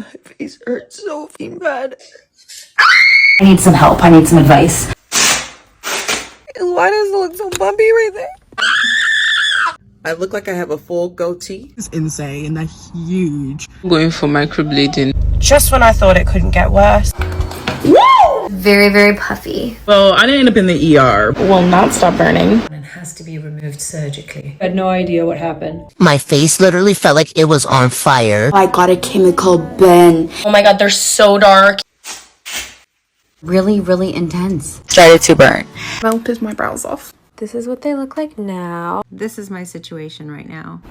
My face hurts so fucking bad. I need some help. I need some advice. Why does it look so bumpy right there? I look like I have a full goatee. It's insane. They're huge. Going for microblading. Just when I thought it couldn't get worse. Woo! Very, very puffy. Well, I didn't end up in the ER. Will not stop burning. And has to be removed surgically. I had no idea what happened. My face literally felt like it was on fire. I got a chemical burn. Oh my god, they're so dark. Really, really intense. Started to burn. Melted my brows off. This is what they look like now. This is my situation right now.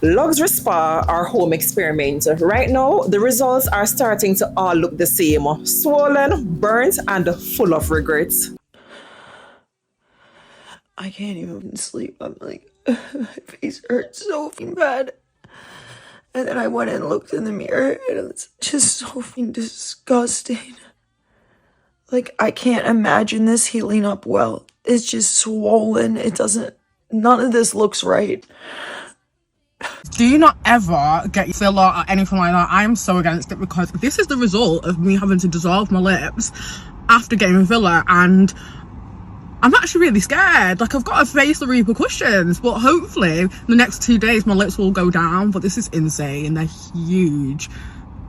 Luxury spa or home experiment. Right now, the results are starting to all look the same. Swollen, burnt, and full of regrets. I can't even sleep. I'm like, my face hurts so fucking bad. And then I went and looked in the mirror and it's just so fucking disgusting. Like, I can't imagine this healing up well. It's just swollen. It doesn't, none of this looks right. Do not ever get filler or anything like that. I am so against it because this is the result of me having to dissolve my lips after getting filler, and I'm actually really scared. Like, I've got to face the repercussions, but hopefully the next 2 days my lips will go down. But this is insane. They're huge.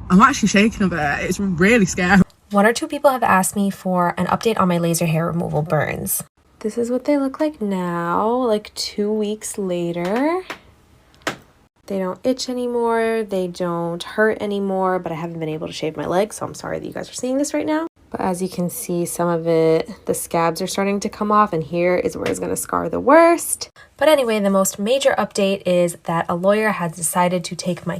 I'm actually shaking a bit. It's really scary. 1 or 2 people have asked me for an update on my laser hair removal burns. This is what they look like now, like 2 weeks later. They don't itch anymore, they don't hurt anymore, but I haven't been able to shave my legs, so I'm sorry that you guys are seeing this right now. But as you can see, some of it, the scabs are starting to come off, and here is where it's going to scar the worst. But anyway, the most major update is that a lawyer has decided to take my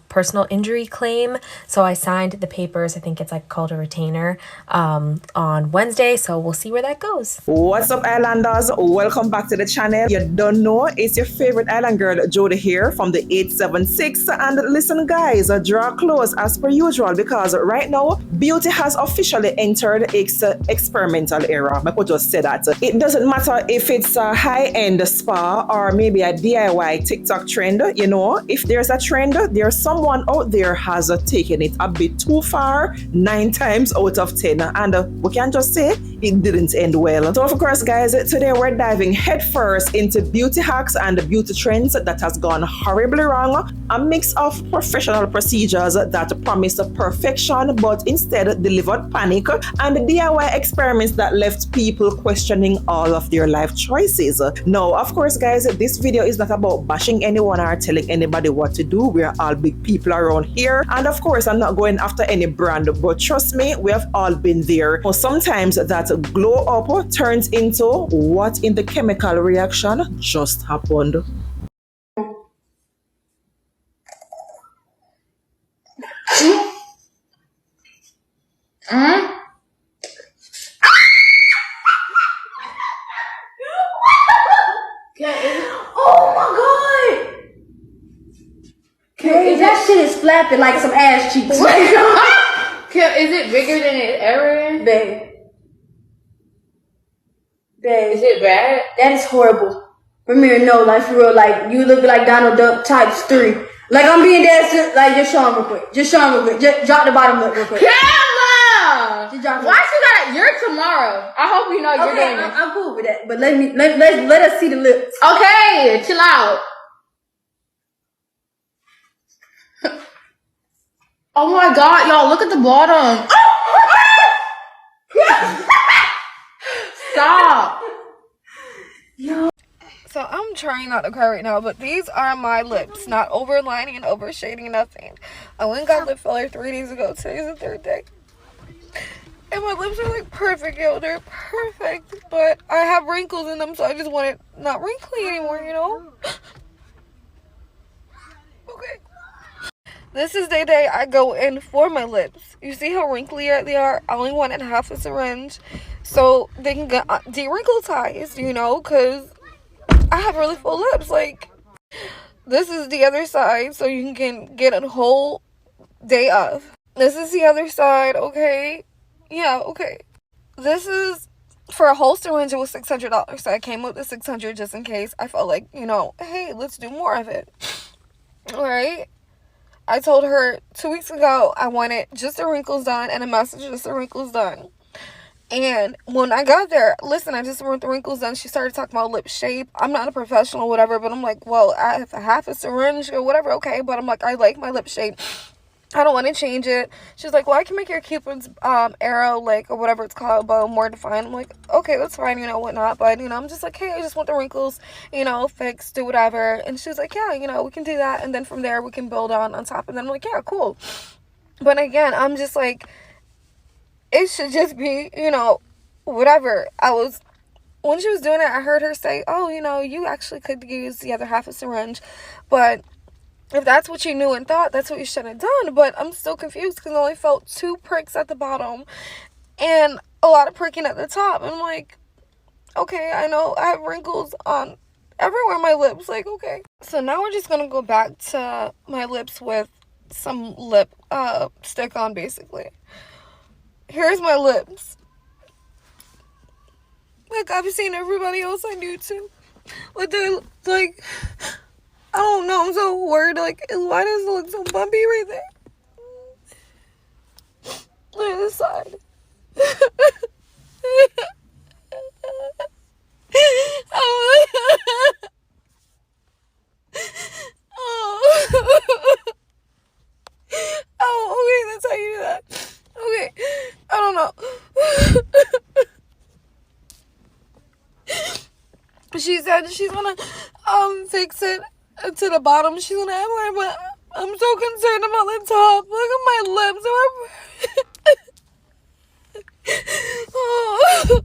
personal injury claim. So I signed the papers, I think it's like called a retainer, on Wednesday. So we'll see where that goes. What's up, Islanders? Welcome back to the channel. You don't know, it's your favorite island girl, Jody here from the 876. And listen, guys, draw close as per usual because right now, beauty has officially entered its experimental era. I could just say that. It doesn't matter if it's a high-end spa or maybe a DIY TikTok trend. You know, if there's a trend, there's someone out there has taken it a bit too far, 9 times out of 10. And we can just say it didn't end well. So of course, guys, today we're diving headfirst into beauty hacks and beauty trends that has gone horribly wrong. A mix of professional procedures that promised perfection but instead delivered panic, and DIY experiments that left people questioning all of their life choices. Now, of course, guys, this video is not about bashing anyone or telling anybody what to do. We're all big people around here, and of course I'm not going after any brand, but trust me, we have all been there. But sometimes that glow up turns into what in the chemical reaction just happened. Oh my god! Okay, that shit is flapping like some ass cheeks. Kim, is it bigger than it ever is? Babe. Babe. Is it bad? That is horrible. Ramir, no, like for real, like you look like Donald Duck times 3. Like I'm being dead, like just show him real quick. Just show him real quick. Just drop the bottom lip real quick. Camera! Just drop Why you gotta? You're tomorrow. I hope you know you're doing this. I'm cool with that, but let us see the lips. Okay, chill out. Oh my god, y'all, look at the bottom. Stop. Yo. So I'm trying not to cry right now, but these are my lips, not overlining and overshading, nothing. I went and got lip filler 3 days ago. Today's the 3rd day. And my lips are like perfect, yo. They're perfect, but I have wrinkles in them, so I just want it not wrinkly anymore, you know? Okay. This is the day I go in for my lips. You see how wrinkly they are? I only wanted half a syringe so they can get de-wrinkletized, you know, because I have really full lips. Like, this is the other side, so you can get a whole day of. This is the other side, okay? Yeah, okay. This is for a whole syringe, it was $600. So I came up with the $600 just in case. I felt like, you know, hey, let's do more of it. All right. I told her 2 weeks ago I wanted just the wrinkles done and a message just the wrinkles done. And when I got there, listen, I just want the wrinkles done. She started talking about lip shape. I'm not a professional, whatever, but I'm like, well, I have half a syringe or whatever, okay. But I'm like, I like my lip shape. I don't want to change it. She's like, well, I can make your Cupid's arrow, like, or whatever it's called, but more defined. I'm like, okay, that's fine, you know, whatnot. But, you know, I'm just like, hey, I just want the wrinkles, you know, fixed, do whatever. And she was like, yeah, you know, we can do that. And then from there, we can build on top. And then I'm like, yeah, cool. But again, I'm just like, it should just be, you know, whatever. When she was doing it, I heard her say, oh, you know, you actually could use the other half a syringe. But if that's what you knew and thought, that's what you should have done. But I'm still confused because I only felt 2 pricks at the bottom and a lot of pricking at the top. And I'm like, okay, I know I have wrinkles on everywhere my lips. Like, okay. So now we're just going to go back to my lips with some lip stick on, basically. Here's my lips. Like, I've seen everybody else on YouTube. But they're, like, I don't know, I'm so worried. Like, why does it look so bumpy right there? Look at this side. Oh. Oh, okay, that's how you do that. Okay, I don't know. She said she's gonna fix it to the bottom. She's gonna have one, but I'm so concerned about the top. Look at my lips. Oh.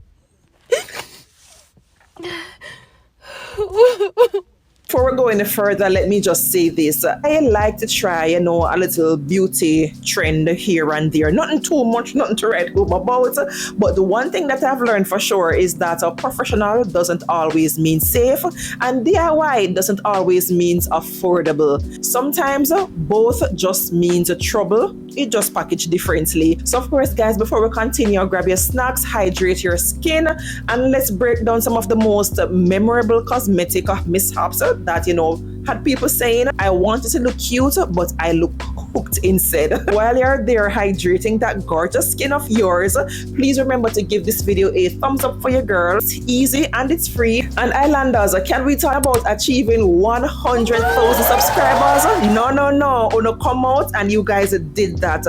Before we go any further, let me just say this. I like to try, you know, a little beauty trend here and there. Nothing too much, nothing to write home about. But the one thing that I've learned for sure is that a professional doesn't always mean safe, and DIY doesn't always mean affordable. Sometimes both just means trouble. It just packaged differently. So of course, guys, before we continue, grab your snacks, hydrate your skin, and let's break down some of the most memorable cosmetic mishaps that, you know, had people saying, I wanted to look cute, but I look cooked instead. While you're there hydrating that gorgeous skin of yours, please remember to give this video a thumbs up for your girl. It's easy and it's free. And Islanders, can we talk about achieving 100,000 subscribers? No. Uno come out and you guys did that.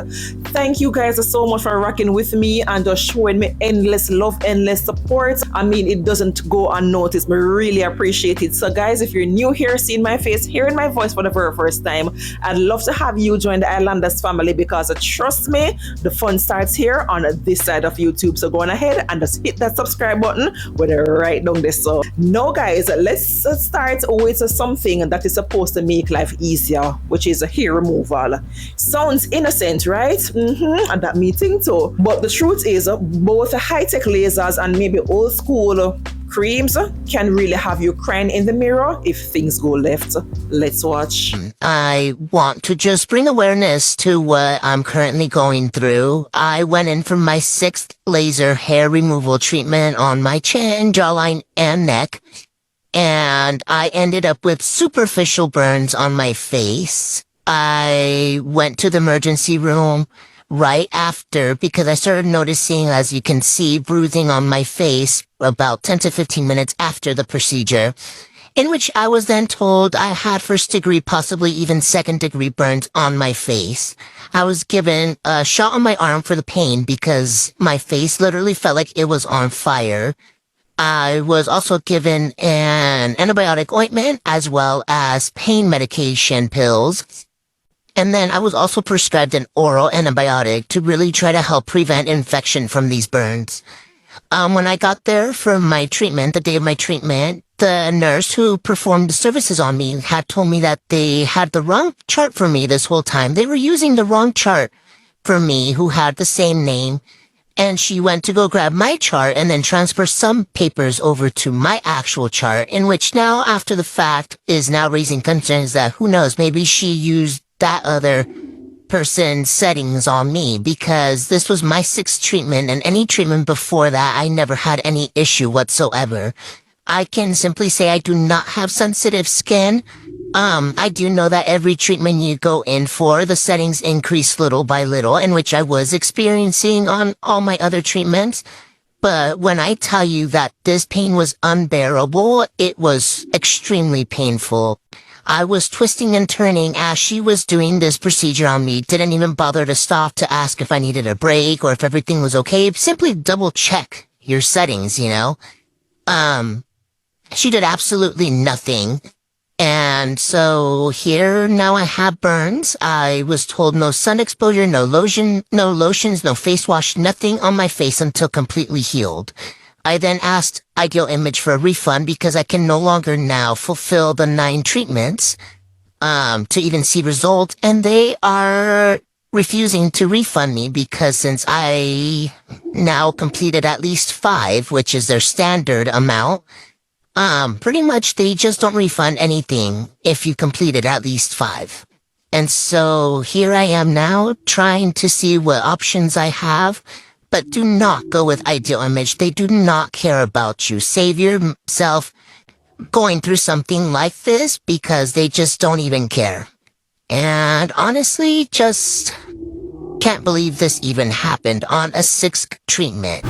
Thank you guys so much for rocking with me and just showing me endless love, endless support. I mean, it doesn't go unnoticed. I really appreciate it. So guys, if you're new here, seeing my face, hearing my voice for the very first time, I'd love to have you join the Islanders family because trust me, the fun starts here on this side of YouTube. So go on ahead and just hit that subscribe button with it right down there. So now guys, let's start with something that is supposed to make life easier, which is a hair removal. Sounds innocent, right? And that me think too. But the truth is, both high-tech lasers and maybe old school creams can really have you crying in the mirror if things go left. Let's watch. I want to just bring awareness to what I'm currently going through. I went in for my 6th laser hair removal treatment on my chin, jawline, and neck. And I ended up with superficial burns on my face. I went to the emergency room right after because I started noticing, as you can see, bruising on my face about 10 to 15 minutes after the procedure, in which I was then told I had 1st degree, possibly even 2nd degree burns on my face. I was given a shot on my arm for the pain because my face literally felt like it was on fire. I was also given an antibiotic ointment as well as pain medication pills. And then I was also prescribed an oral antibiotic to really try to help prevent infection from these burns. When I got there for my treatment, the day of my treatment, the nurse who performed the services on me had told me that they had the wrong chart for me this whole time. They were using the wrong chart for me who had the same name. And she went to go grab my chart and then transfer some papers over to my actual chart, in which now, after the fact, is now raising concerns that, who knows, maybe she used that other person settings on me because this was my 6th treatment, and any treatment before that, I never had any issue whatsoever. I can simply say I do not have sensitive skin. I do know that every treatment you go in for, the settings increase little by little, in which I was experiencing on all my other treatments. But when I tell you that this pain was unbearable, it was extremely painful. I was twisting and turning as she was doing this procedure on me, didn't even bother to stop to ask if I needed a break or if everything was okay. Simply double check your settings, you know? She did absolutely nothing. And so here now I have burns. I was told no sun exposure, no lotions, no face wash, nothing on my face until completely healed. I then asked Ideal Image for a refund because I can no longer now fulfill the 9 treatments, to even see results, and they are refusing to refund me because since I now completed at least 5, which is their standard amount, pretty much they just don't refund anything if you completed at least 5. And so here I am now trying to see what options I have, but do not go with Ideal Image. They do not care about you. Save yourself going through something like this because they just don't even care. And honestly, just can't believe this even happened on a 6th treatment.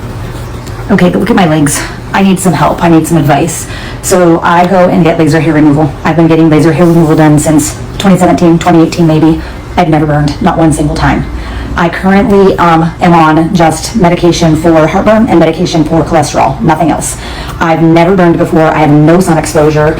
Okay, but look at my legs. I need some help. I need some advice. So I go and get laser hair removal. I've been getting laser hair removal done since 2017, 2018 maybe. I've never burned, not one single time. I currently am on just medication for heartburn and medication for cholesterol, nothing else. I've never burned before. I have no sun exposure.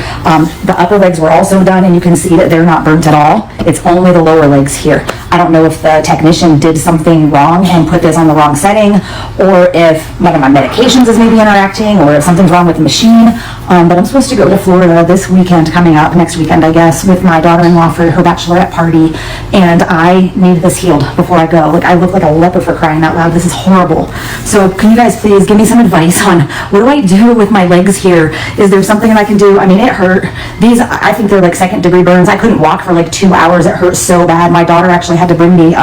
The upper legs were also done, and you can see that they're not burnt at all. It's only the lower legs here. I don't know if the technician did something wrong and put this on the wrong setting, or if one of my medications is maybe interacting, or if something's wrong with the machine. But I'm supposed to go to Florida this weekend, coming up next weekend, I guess, with my daughter-in-law for her bachelorette party, and I need this healed before I go. Like, I look like a leper, for crying out loud. This is horrible. So can you guys please give me some advice on what do I do with my legs here? Is there something that I can do? I mean, it hurt. These, I think they're like 2nd-degree burns. I couldn't walk for like 2 hours. It hurt so bad. My daughter actually had to bring me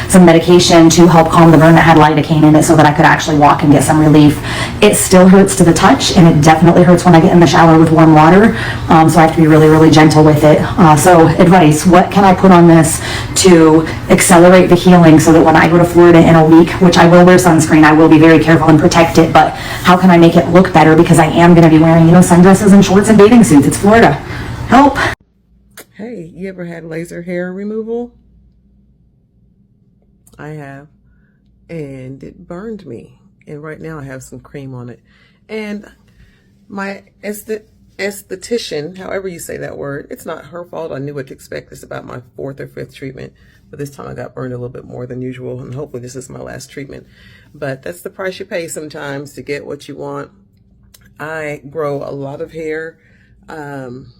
some medication to help calm the burn that had lidocaine in it so that I could actually walk and get some relief. It still hurts to the touch, and it definitely hurts when I get in the shower with warm water. So I have to be really, really gentle with it. So advice, what can I put on this to accelerate the healing so that when I go to Florida in a week, which I will wear sunscreen, I will be very careful and protect it, but how can I make it look better? Because I am going to be wearing, sundresses and shorts and bathing suits. It's Florida. Help. Hey, you ever had laser hair removal? I have, and it burned me. And right now I have some cream on it. And my esthetician, however you say that word, it's not her fault. I knew what to expect. It's about my 4th or 5th treatment. But this time I got burned a little bit more than usual, and hopefully this is my last treatment. But that's the price you pay sometimes to get what you want. I grow a lot of hair. I'm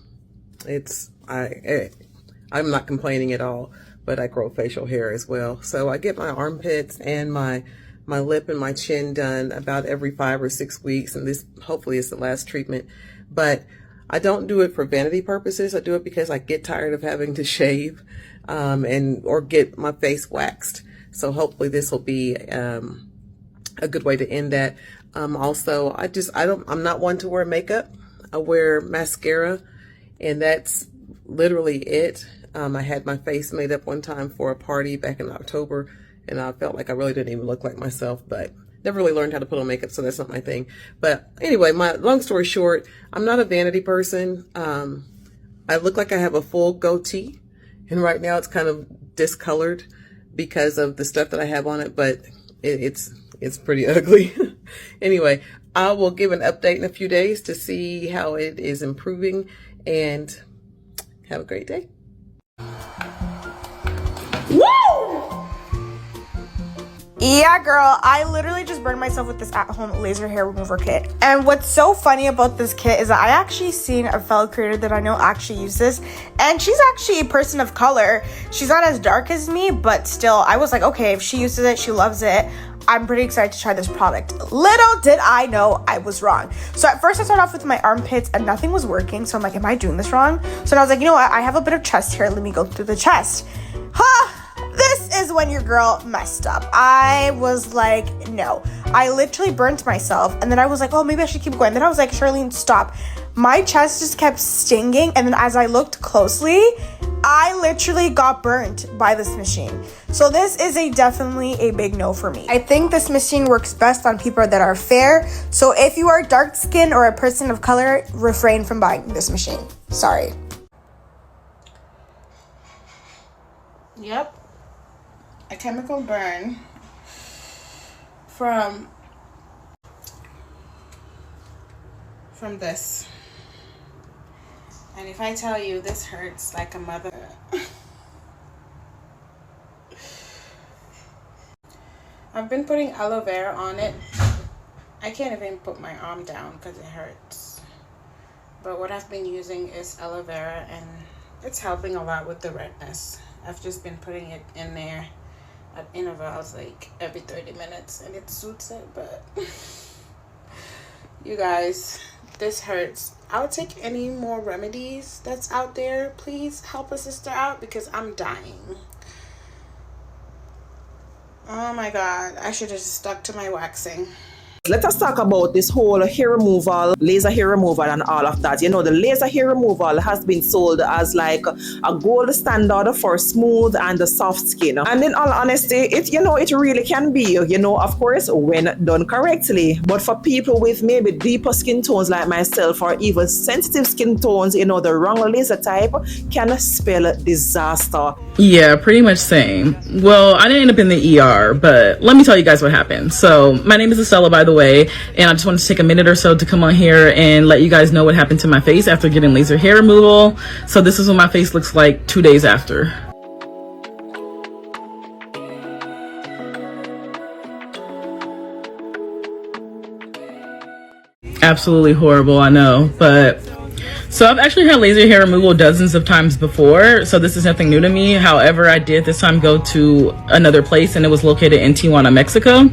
not complaining at all, but I grow facial hair as well. So I get my armpits and my lip and my chin done about every 5 or 6 weeks, and this hopefully is the last treatment. But I don't do it for vanity purposes. I do it because I get tired of having to shave or get my face waxed. So hopefully this will be a good way to end that. Also, I'm not one to wear makeup. I wear mascara, and that's literally it. I had my face made up one time for a party back in October, and I felt like I really didn't even look like myself, but never really learned how to put on makeup, so that's not my thing. But anyway, long story short, I'm not a vanity person. I look like I have a full goatee, and right now it's kind of discolored because of the stuff that I have on it, but it's pretty ugly. Anyway, I will give an update in a few days to see how it is improving, and have a great day. Yeah, girl, I literally just burned myself with this at-home laser hair remover kit. And what's so funny about this kit is that I actually seen a fellow creator that I know actually use this, and she's actually a person of color. She's not as dark as me, but still, I was like, okay, if she uses it, she loves it, I'm pretty excited to try this product. Little did I know I was wrong. So at first I started off with my armpits and nothing was working. So I'm like, am I doing this wrong? So then I was like, you know what? I have a bit of chest hair. Let me go through the chest. This is when your girl messed up. I was like, no. I literally burnt myself, and then I was like, oh, maybe I should keep going. Then I was like, Charlene, stop. My chest just kept stinging, and then as I looked closely, I literally got burnt by this machine. So this is definitely a big no for me. I think this machine works best on people that are fair. So if you are dark skinned or a person of color, refrain from buying this machine. Sorry. Yep. A chemical burn from this. And if I tell you, this hurts like a mother. I've been putting aloe vera on it. I can't even put my arm down because it hurts. But what I've been using is aloe vera, and it's helping a lot with the redness. I've just been putting it in there at intervals like every 30 minutes, and it suits it. But you guys, this hurts. I'll take any more remedies that's out there. Please help a sister out because I'm dying. Oh my god, I should have just stuck to my waxing. Let us talk about this whole hair removal, laser hair removal and all of that. You know, the laser hair removal has been sold as like a gold standard for smooth and soft skin. And in all honesty, it really can be, of course, when done correctly. But for people with maybe deeper skin tones like myself or even sensitive skin tones, the wrong laser type can spell disaster. Yeah, pretty much same. Well, I didn't end up in the ER, but let me tell you guys what happened. So my name is Estella, by the way, and I just wanted to take a minute or so to come on here and let you guys know what happened to my face after getting laser hair removal. So this is what my face looks like 2 days after. Absolutely horrible, I know, but so I've actually had laser hair removal dozens of times before, so this is nothing new to me. However, I did this time go to another place, and it was located in Tijuana, Mexico.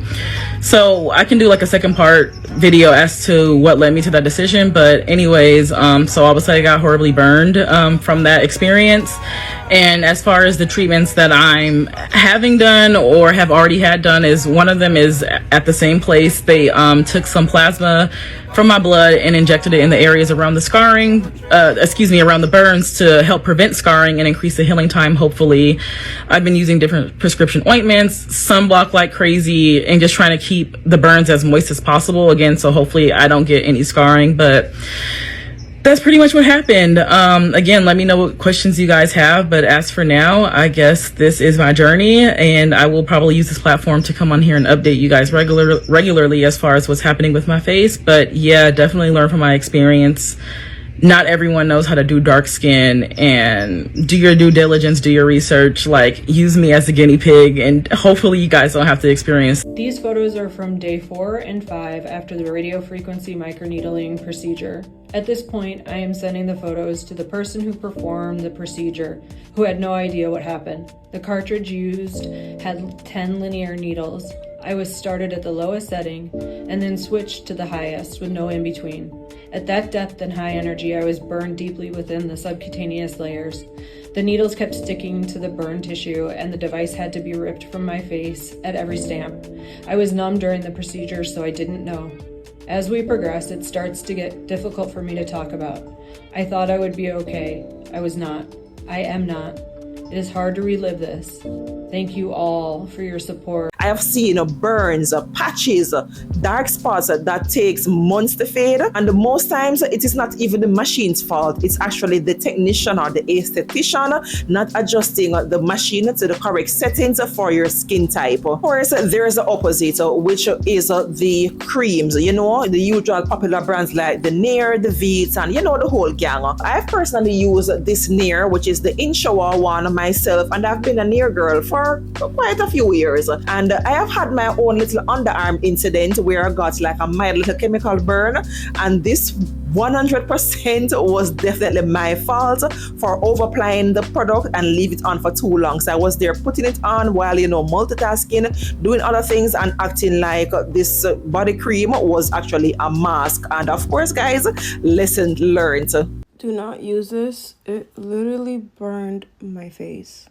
So I can do like a second part video as to what led me to that decision. But anyways, so obviously I got horribly burned from that experience. And as far as the treatments that I'm having done or have already had done, is one of them is at the same place. They took some plasma from my blood and injected it in the areas around the scarring, around the burns, to help prevent scarring and increase the healing time, hopefully. I've been using different prescription ointments, sunblock like crazy, and just trying to keep the burns as moist as possible, again, so hopefully I don't get any scarring. But that's pretty much what happened. Again, let me know what questions you guys have, but as for now, I guess this is my journey, and I will probably use this platform to come on here and update you guys regularly as far as what's happening with my face. But yeah, definitely learn from my experience. Not everyone knows how to do dark skin, and do your due diligence, do your research, like use me as a guinea pig, and hopefully you guys don't have to experience. These photos are from day 4 and 5 after the radiofrequency microneedling procedure. At this point, I am sending the photos to the person who performed the procedure, who had no idea what happened. The cartridge used had 10 linear needles. I was started at the lowest setting and then switched to the highest with no in between. At that depth and high energy, I was burned deeply within the subcutaneous layers. The needles kept sticking to the burned tissue, and the device had to be ripped from my face at every stamp. I was numb during the procedure, so I didn't know. As we progress, it starts to get difficult for me to talk about. I thought I would be okay. I was not. I am not. It is hard to relive this. Thank you all for your support. I have seen burns, patches, dark spots that takes months to fade. And most times it is not even the machine's fault. It's actually the technician or the esthetician not adjusting the machine to the correct settings for your skin type. Of course, there's the opposite, which is the creams, the usual popular brands like the Nair, the Veet, and the whole gang. I've personally used this Nair, which is the in-shower one myself, and I've been a Nair girl for quite a few years. And I have had my own little underarm incident where I got like a mild little chemical burn, and this 100% was definitely my fault for over applying the product and leave it on for too long. So I was there putting it on while multitasking, doing other things, and acting like this body cream was actually a mask. And of course, guys, lesson learned. Do not use this. It literally burned my face.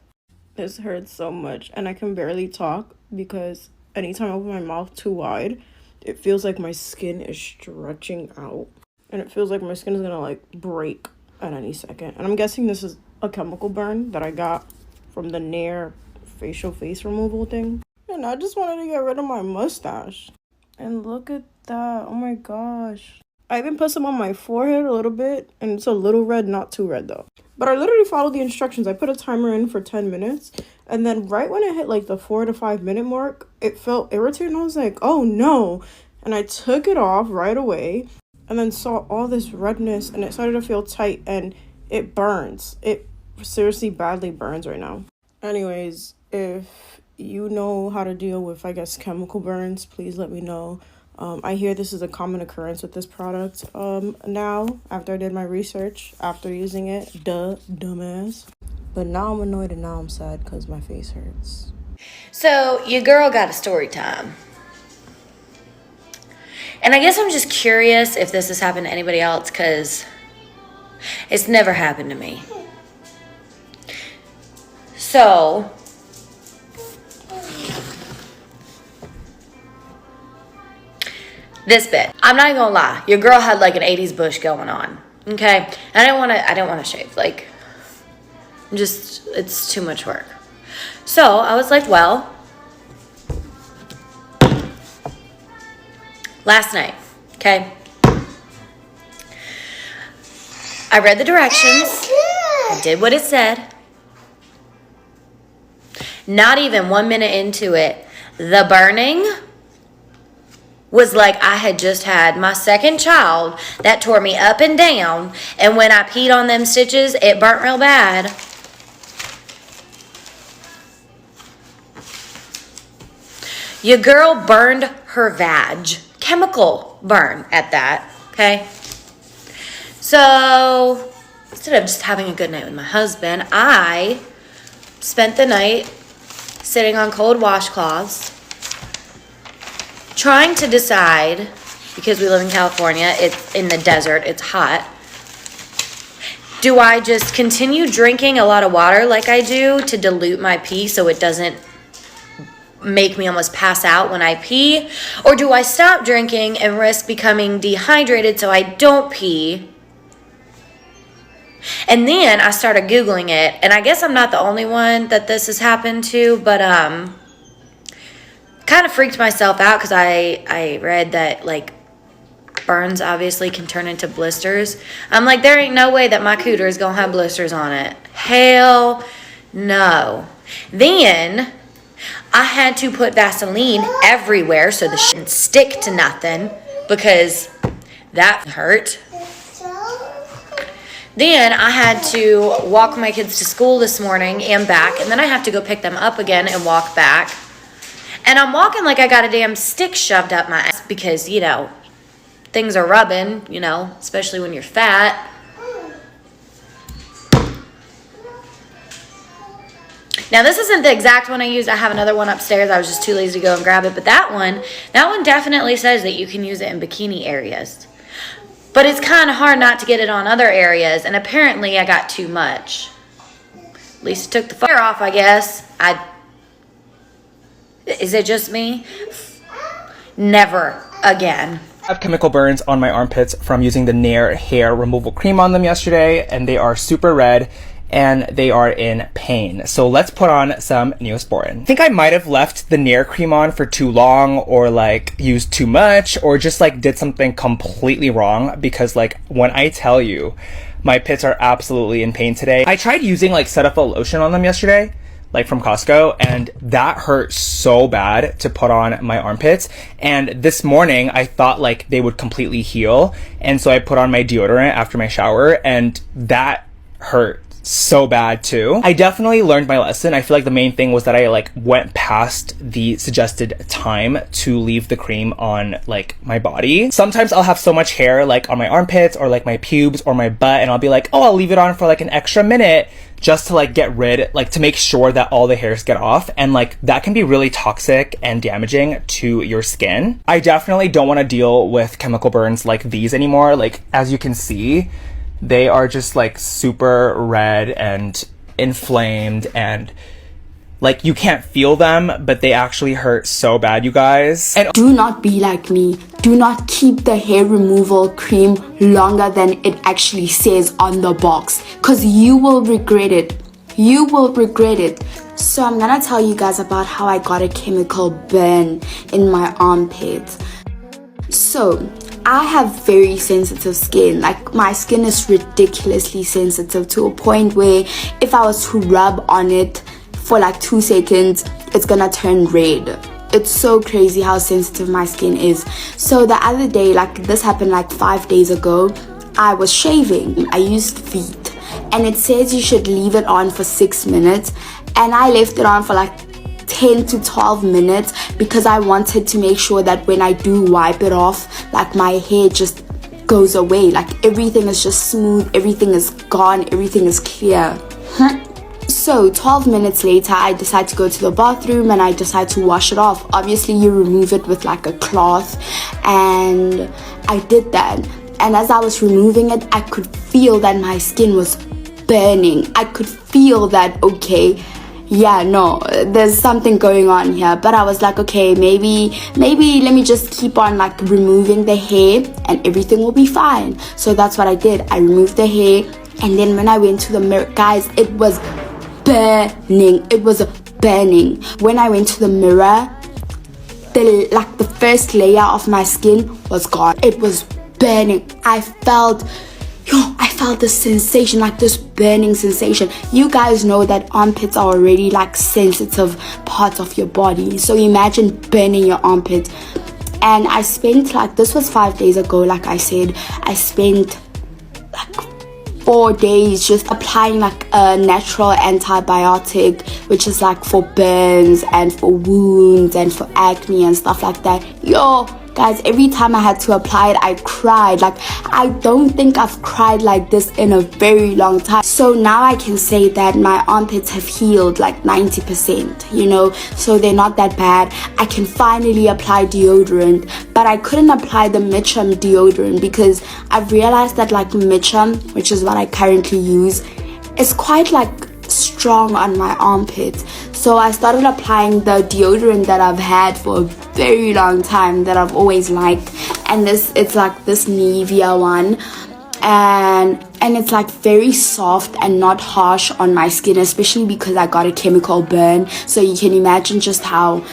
This hurts so much, and I can barely talk because anytime I open my mouth too wide, it feels like my skin is stretching out, and it feels like my skin is gonna like break at any second. And I'm guessing this is a chemical burn that I got from the Nair facial face removal thing. And I just wanted to get rid of my mustache. And look at that. Oh my gosh. I even put some on my forehead a little bit, and it's a little red, not too red though. But I literally followed the instructions. I put a timer in for 10 minutes, and then right when it hit like the 4 to 5 minute mark, it felt irritating. I was like, oh no. And I took it off right away, and then saw all this redness, and it started to feel tight, and it burns. It seriously badly burns right now. Anyways, if you know how to deal with, I guess, chemical burns, please let me know. I hear this is a common occurrence with this product now, after I did my research, after using it. Dumbass. But now I'm annoyed and now I'm sad because my face hurts. So, your girl got a story time. And I guess I'm just curious if this has happened to anybody else, because it's never happened to me. So, this bit, I'm not even gonna lie, your girl had like an 80s bush going on, okay? And I don't wanna shave, like, it's too much work. So I was like, well, last night, okay? I read the directions, I did what it said. Not even 1 minute into it, the burning was like I had just had my second child that tore me up and down, and when I peed on them stitches, it burnt real bad. Your girl burned her vag. Chemical burn at that, okay? So, instead of just having a good night with my husband, I spent the night sitting on cold washcloths, trying to decide, because we live in California, it's in the desert, it's hot. Do I just continue drinking a lot of water like I do to dilute my pee so it doesn't make me almost pass out when I pee? Or do I stop drinking and risk becoming dehydrated so I don't pee? And then I started Googling it, and I guess I'm not the only one that this has happened to, but kind of freaked myself out because I read that like burns obviously can turn into blisters. I'm like, there ain't no way that my cooter is gonna have blisters on it. Hell no. Then I had to put Vaseline everywhere so the shit didn't stick to nothing because that hurt. Then I had to walk my kids to school this morning and back, and then I have to go pick them up again and walk back. And I'm walking like I got a damn stick shoved up my ass because, you know, things are rubbing, you know, especially when you're fat. Now, this isn't the exact one I used. I have another one upstairs. I was just too lazy to go and grab it. But that one definitely says that you can use it in bikini areas. But it's kind of hard not to get it on other areas. And apparently I got too much. At least it took the fire off, I guess. Is it just me? Never again. I have chemical burns on my armpits from using the Nair hair removal cream on them yesterday, and they are super red and they are in pain. So let's put on some Neosporin. I think I might have left the Nair cream on for too long, or like used too much, or just like did something completely wrong, because like when I tell you my pits are absolutely in pain today. I tried using like Cetaphil lotion on them yesterday, like from Costco, and that hurt so bad to put on my armpits. And this morning I thought like they would completely heal, and so I put on my deodorant after my shower, and that hurt so bad too. I definitely learned my lesson. I feel like the main thing was that I like went past the suggested time to leave the cream on like my body. Sometimes I'll have so much hair like on my armpits or like my pubes or my butt, and I'll be like, oh, I'll leave it on for like an extra minute just to like get rid, like to make sure that all the hairs get off, and like that can be really toxic and damaging to your skin. I definitely don't want to deal with chemical burns like these anymore. Like as you can see, they are just like super red and inflamed, and Like, you can't feel them, but they actually hurt so bad, you guys. And do not be like me. Do not keep the hair removal cream longer than it actually says on the box, because you will regret it. You will regret it. So I'm gonna tell you guys about how I got a chemical burn in my armpits. So I have very sensitive skin. Like, my skin is ridiculously sensitive to a point where if I was to rub on it for like 2 seconds, it's gonna turn red. It's so crazy how sensitive my skin is. So the other day, like, this happened like 5 days ago, I was shaving. I used Veet, and it says you should leave it on for 6 minutes, and I left it on for like 10 to 12 minutes because I wanted to make sure that when I do wipe it off, like, my hair just goes away. Like, everything is just smooth, everything is gone, everything is clear. So 12 minutes later, I decide to go to the bathroom and I decide to wash it off. Obviously, you remove it with like a cloth, and I did that. And as I was removing it, I could feel that my skin was burning. I could feel that, okay, yeah, no, there's something going on here. But I was like, okay, maybe let me just keep on like removing the hair and everything will be fine. So that's what I did. I removed the hair, and then when I went to the mirror, guys, it was burning. It was burning. When I went to the mirror, the first layer of my skin was gone. It was burning. I felt this sensation, like this burning sensation. You guys know that armpits are already like sensitive parts of your body, so imagine burning your armpit. And I spent, like, this was 5 days ago, like I said, I spent like 4 days just applying like a natural antibiotic, which is like for burns and for wounds and for acne and stuff like that. Yo, guys, every time I had to apply it, I cried. Like, I don't think I've cried like this in a very long time. So now I can say that my armpits have healed like 90%, you know, so they're not that bad. I can finally apply deodorant, but I couldn't apply the Mishaps deodorant because I've realized that like Mishaps, which is what I currently use, is quite like strong on my armpits. So I started applying the deodorant that I've had for a very long time, that I've always liked, and it's like this Nivea one, and it's like very soft and not harsh on my skin, especially because I got a chemical burn. So you can imagine just how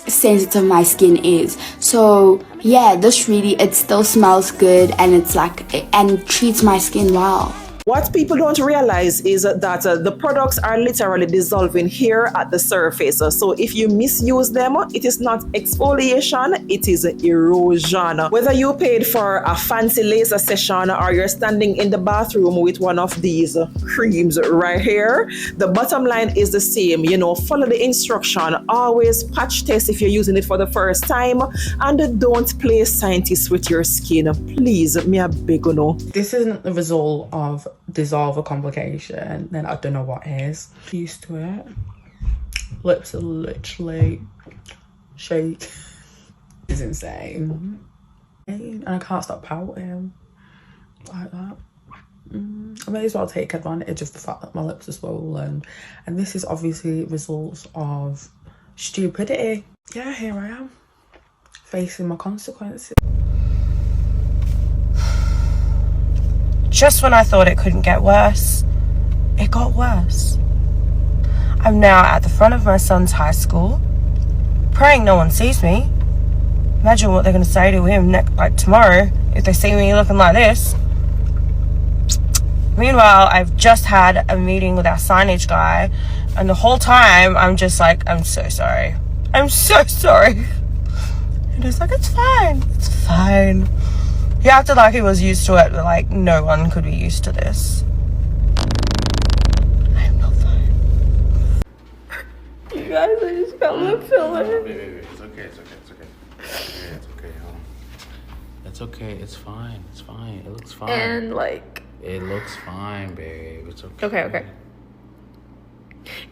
sensitive my skin is. So yeah, this really, it still smells good, and it's like, and treats my skin well. What people don't realize is that the products are literally dissolving here at the surface. So if you misuse them, it is not exfoliation, it is erosion. Whether you paid for a fancy laser session or you're standing in the bathroom with one of these creams right here, the bottom line is the same. You know, follow the instruction. Always patch test if you're using it for the first time, and don't play scientist with your skin. Please, me a beg you know. This isn't the result of dissolve a complication, then I don't know what is. Used to it. Lips are literally shake. It's insane. And I can't stop pouting like that. I may as well take advantage of the fact that my lips are swollen, and this is obviously results of stupidity. Yeah, here I am, facing my consequences. Just when I thought it couldn't get worse, it got worse. I'm now at the front of my son's high school, praying no one sees me. Imagine what they're going to say to him tomorrow if they see me looking like this. Meanwhile, I've just had a meeting with our signage guy, and the whole time I'm just like, I'm so sorry. I'm so sorry. And he's like, it's fine. It's fine. He acted like he was used to it, but like no one could be used to this. I'm not fine. You guys, I just got lip filler. Wait. It's okay. It's okay. It's okay. It's fine. It's fine. It looks fine. And like, it looks fine, babe. It's okay. Okay.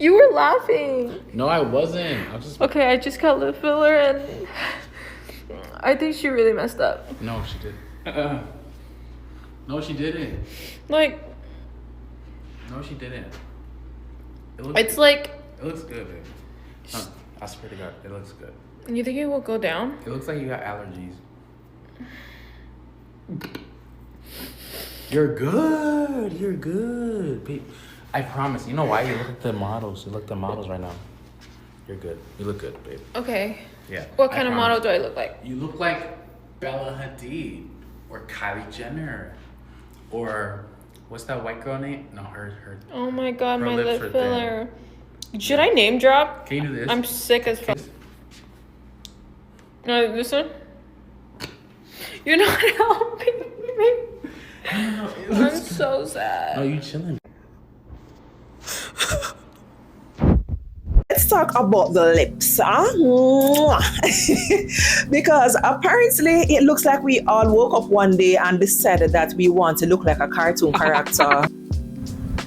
You were laughing. No, I wasn't. Okay, I just got lip filler, and I think she really messed up. No, she didn't. No, she didn't. Like, no, she didn't. It's like It looks good, baby. No, I swear to God, it looks good. You think it will go down? It looks like you got allergies. You're good. You're good, babe. I promise. You know why? You look at the models. You look at the models right now. You're good. You look good, babe. Okay. Yeah. What kind of model do I look like? You look like Bella Hadid or Kylie Jenner or what's that white girl name? No, her. Oh my God, her my lips are lip thin. filler. Should I name drop? Can you do this? I'm sick as fuck. No, this one? You're not helping me. No, I'm so sad. No, you chilling. Let's talk about the lips, huh? Because apparently it looks like we all woke up one day and decided that we want to look like a cartoon character.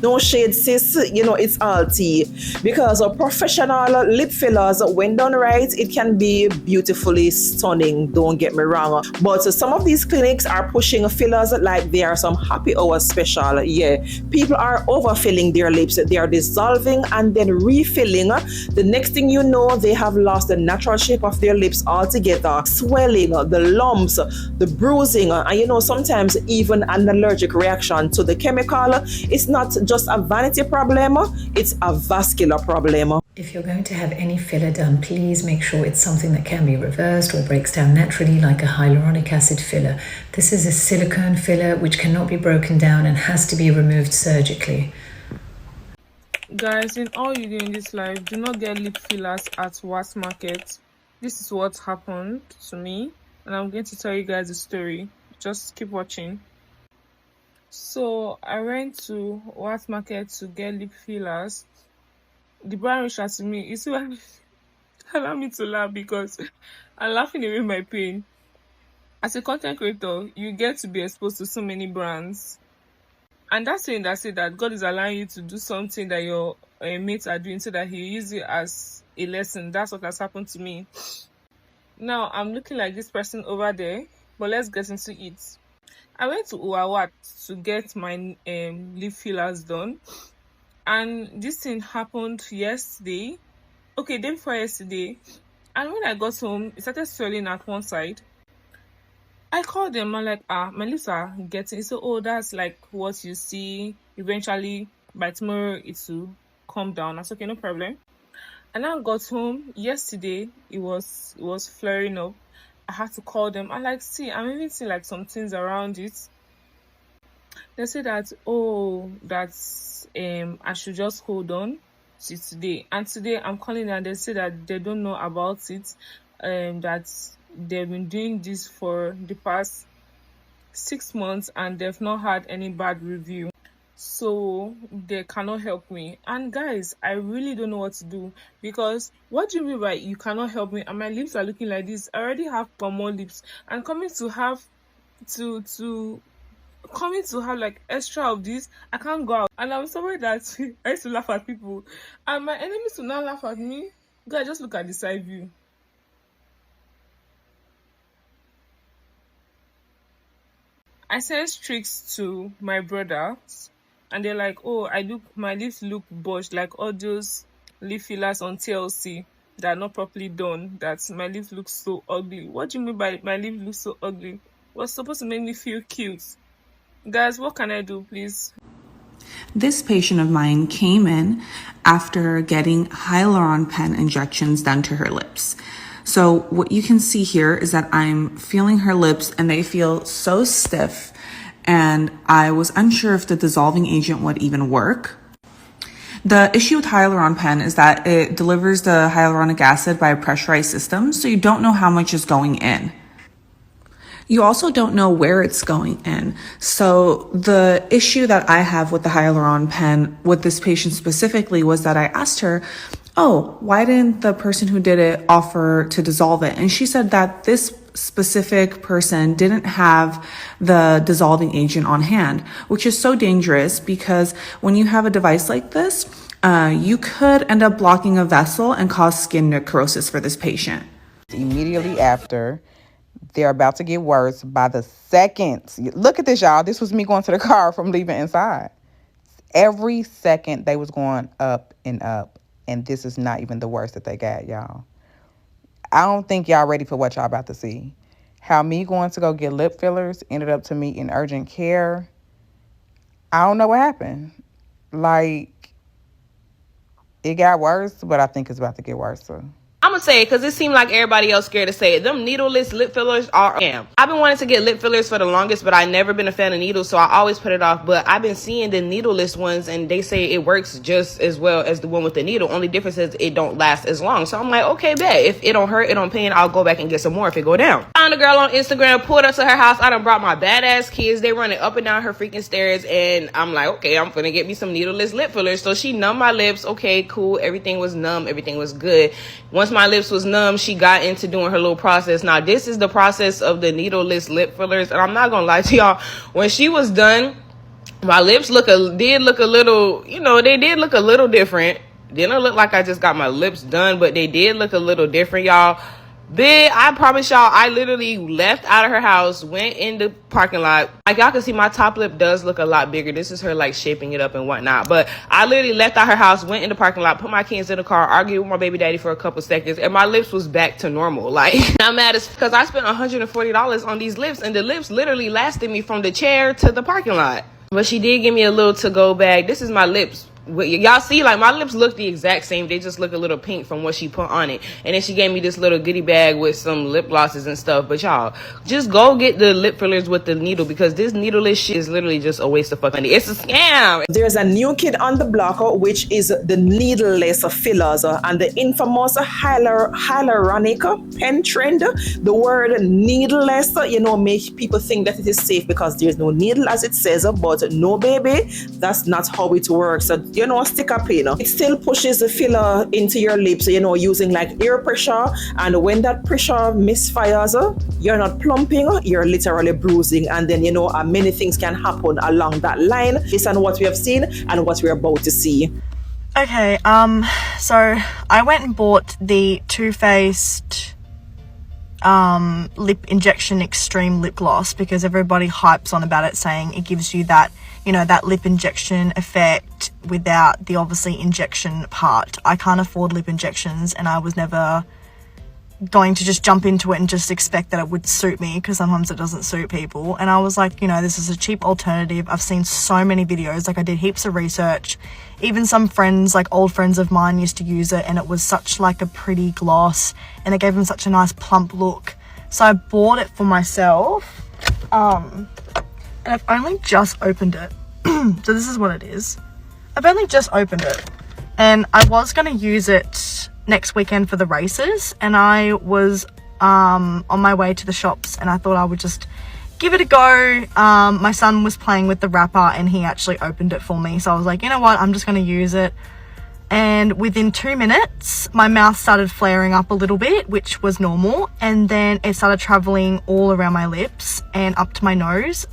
No shade, sis. You know, it's all tea. Because professional lip fillers, when done right, it can be beautifully stunning. Don't get me wrong. But some of these clinics are pushing fillers like they are some happy hour special. Yeah, people are overfilling their lips. They are dissolving and then refilling. The next thing you know, they have lost the natural shape of their lips altogether. Swelling, the lumps, the bruising, and you know, sometimes even an allergic reaction to the chemical. It's not just a vanity problem, it's a vascular problem. If you're going to have any filler done, please make sure it's something that can be reversed or breaks down naturally, like a hyaluronic acid filler. This is a silicone filler which cannot be broken down and has to be removed surgically. Guys, in all you do in this life, do not get lip fillers at Wax Market. This is what happened to me, and I'm going to tell you guys the story. Just keep watching. So I went to Wax Market to get lip fillers. The brand reached out to me. You see, allow me to laugh because I'm laughing away my pain. As a content creator, you get to be exposed to so many brands. And that's saying that God is allowing you to do something that your mates are doing so that He use it as a lesson. That's what has happened to me. Now I'm looking like this person over there, but let's get into it. I went to Uwawat to get my lip fillers done, and this thing happened yesterday. Okay, day before yesterday, and when I got home, it started swelling at one side. I called them. I'm like, my lips are getting. So, oh, that's like what you see. Eventually, by tomorrow, it will calm down. I said, okay, no problem. And I got home yesterday. It was flaring up. I had to call them. I'm like, see, I'm even seeing like some things around it. They say that, oh, that's I should just hold on to today. And today I'm calling and they say that they don't know about it. That they've been doing this for the past 6 months and they've not had any bad review. So they cannot help me. And guys, I really don't know what to do, because what do you mean by you cannot help me and my lips are looking like this? I already have more lips and coming to have like extra of this, I can't go out. And I'm sorry that I used to laugh at people and my enemies will not laugh at me. Guys, just look at the side view. I sent tricks to my brothers and they're like, oh, my lips look botched, like all those lip fillers on TLC that are not properly done, that my lips look so ugly. What do you mean by my lips look so ugly? What's supposed to make me feel cute? Guys, what can I do, please? This patient of mine came in after getting hyaluron pen injections done to her lips. So what you can see here is that I'm feeling her lips and they feel so stiff, and I was unsure if the dissolving agent would even work. The issue with hyaluron pen is that it delivers the hyaluronic acid by a pressurized system, so you don't know how much is going in. You also don't know where it's going in. So the issue that I have with the hyaluron pen with this patient specifically was that I asked her, oh, why didn't the person who did it offer to dissolve it? And she said that this specific person didn't have the dissolving agent on hand, which is so dangerous because when you have a device like this, you could end up blocking a vessel and cause skin necrosis for this patient. Immediately after, they're about to get worse by the second. Look at this, y'all. This was me going to the car from leaving inside. Every second they was going up and up and this is not even the worst that they got, y'all. I don't think y'all ready for what y'all about to see. How me going to go get lip fillers ended up to me in urgent care. I don't know what happened. Like, it got worse, but I think it's about to get worse. So. I'm gonna say it because it seemed like everybody else scared to say it. Them needleless lip fillers are scam. I've been wanting to get lip fillers for the longest, but I never been a fan of needles, so I always put it off. But I've been seeing the needleless ones, and they say it works just as well as the one with the needle. Only difference is it don't last as long. So I'm like, okay, bet. If it don't hurt, it don't pain, I'll go back and get some more if it go down. Found a girl on Instagram, pulled up to her house. I done brought my badass kids. They running up and down her freaking stairs, and I'm like, okay, I'm gonna get me some needleless lip fillers. So she numbed my lips. Okay, cool. Everything was numb. Everything was good. Once my lips was numb, she got into doing her little process. Now, this is the process of the needleless lip fillers. And I'm not going to lie to y'all. When she was done, my lips did look a little, they did look a little different. Didn't look like I just got my lips done, but they did look a little different, y'all. Big, I promise y'all, I literally left out of her house, went in the parking lot. Like, y'all can see my top lip does look a lot bigger. This is her, like, shaping it up and whatnot. But I literally left out her house, went in the parking lot, put my kids in the car, argued with my baby daddy for a couple seconds, and my lips was back to normal. Like, I'm mad as because I spent $140 on these lips, and the lips literally lasted me from the chair to the parking lot. But she did give me a little to-go bag. This is my lips. Y'all see, like, my lips look the exact same. They just look a little pink from what she put on it. And then she gave me this little goodie bag with some lip glosses and stuff. But y'all, just go get the lip fillers with the needle, because this needleless shit is literally just a waste of fucking money. It's a scam. There's a new kid on the block, which is the needleless fillers and the infamous hyaluronic pen trend. The word needleless, make people think that it is safe because there's no needle, as it says, but no, baby, that's not how it works. Stick a pin. It still pushes the filler into your lips, using like air pressure. And when that pressure misfires, you're not plumping, you're literally bruising. And then, many things can happen along that line. Based on what we have seen and what we're about to see. Okay, so I went and bought the Too Faced lip injection extreme lip gloss because everybody hypes on about it, saying it gives you that, that lip injection effect without the obviously injection part. I can't afford lip injections, and I was never going to just jump into it and just expect that it would suit me, because sometimes it doesn't suit people. And I was like, this is a cheap alternative. I've seen so many videos, like I did heaps of research. Even some friends, like old friends of mine, used to use it, and it was such like a pretty gloss, and it gave them such a nice plump look. So I bought it for myself, and I've only just opened it. So this is what it is. I've only just opened it, and I was going to use it next weekend for the races, and I was on my way to the shops, and I thought I would just give it a go. My son was playing with the wrapper, and he actually opened it for me, so I was like, you know what, I'm just going to use it. And within 2 minutes, my mouth started flaring up a little bit, which was normal, and then it started traveling all around my lips and up to my nose.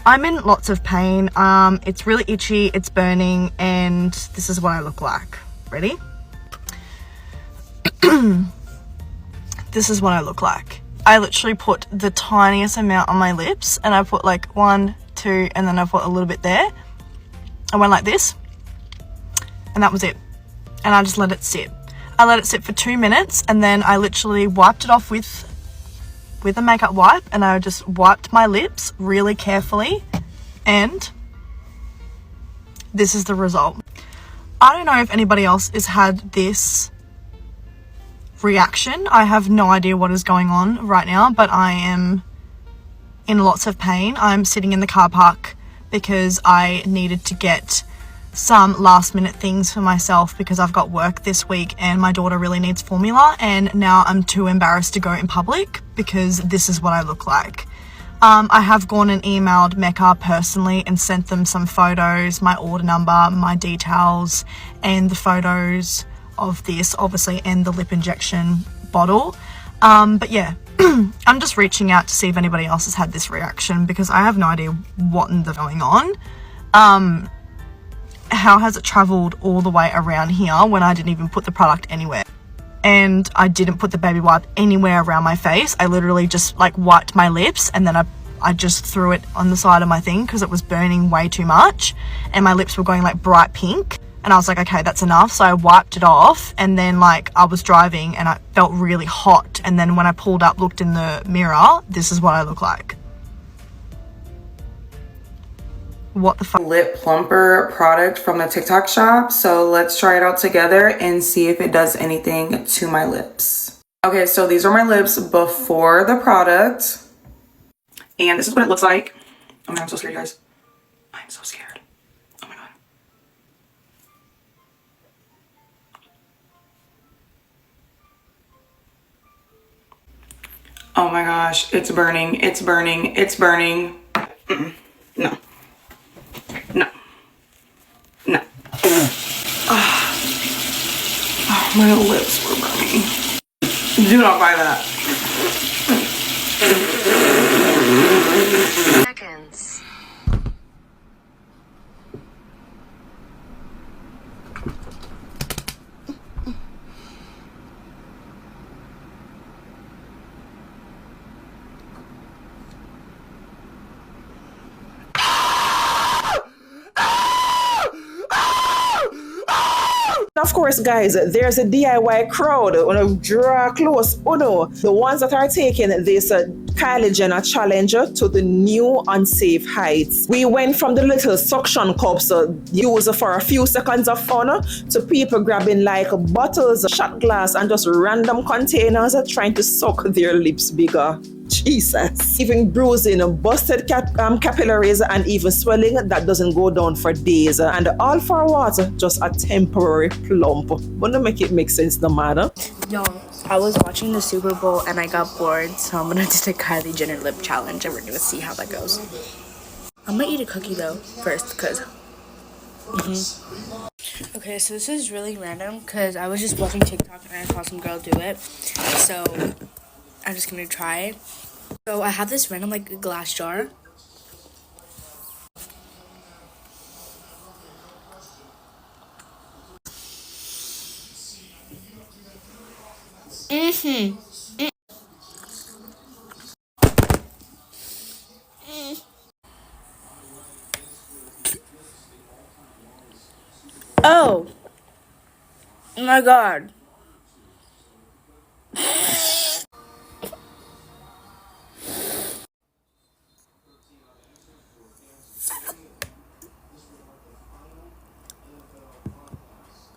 I'm in lots of pain. It's really itchy, it's burning, and this is what I look like. Ready? This is what I look like. I literally put the tiniest amount on my lips, and I put like 1, 2, and then I put a little bit there. I went like this, and that was it. And I just let it sit. I let it sit for 2 minutes, and then I literally wiped it off with a makeup wipe, and I just wiped my lips really carefully, and this is the result. I don't know if anybody else has had this reaction. I have no idea what is going on right now, but I am in lots of pain. I'm sitting in the car park because I needed to get some last minute things for myself because I've got work this week and my daughter really needs formula, and now I'm too embarrassed to go in public because this is what I look like. I have gone and emailed Mecca personally and sent them some photos, my order number, my details, and the photos of this, obviously, and the lip injection bottle. But yeah, I'm just reaching out to see if anybody else has had this reaction because I have no idea what in the going on. How has it traveled all the way around here when I didn't even put the product anywhere? And I didn't put the baby wipe anywhere around my face. I literally just like wiped my lips, and then I just threw it on the side of my thing because it was burning way too much and my lips were going like bright pink. And I was like, okay, that's enough. So I wiped it off, and then like I was driving and I felt really hot. And then when I pulled up, looked in the mirror, this is what I look like. What the fuck? Lip plumper product from the TikTok shop. So let's try it out together and see if it does anything to my lips. Okay, so these are my lips before the product. And this is what it looks like. Oh my God, I'm so scared, guys. I'm so scared. Oh my God. Oh my gosh, it's burning, it's burning, it's burning. No. No. No. Oh, my lips were burning. Do not buy that. Seconds. Of course, guys, there's a DIY crowd. Draw close. Oh no, the ones that are taking this Kylie Jenner challenge to the new unsafe heights. We went from the little suction cups used for a few seconds of fun to people grabbing like bottles, shot glass, and just random containers trying to suck their lips bigger. Jesus. Even bruising, busted capillaries, and even swelling that doesn't go down for days. And all for what? Just a temporary plump. But to make it make sense, no matter. Yo, I was watching the Super Bowl and I got bored, so I'm gonna do the Kylie Jenner lip challenge and we're gonna see how that goes. I'm gonna eat a cookie though first, cause. Okay, so this is really random because I was just watching TikTok and I saw some girl do it, so I'm just gonna try it. So I have this random like glass jar. Oh my god.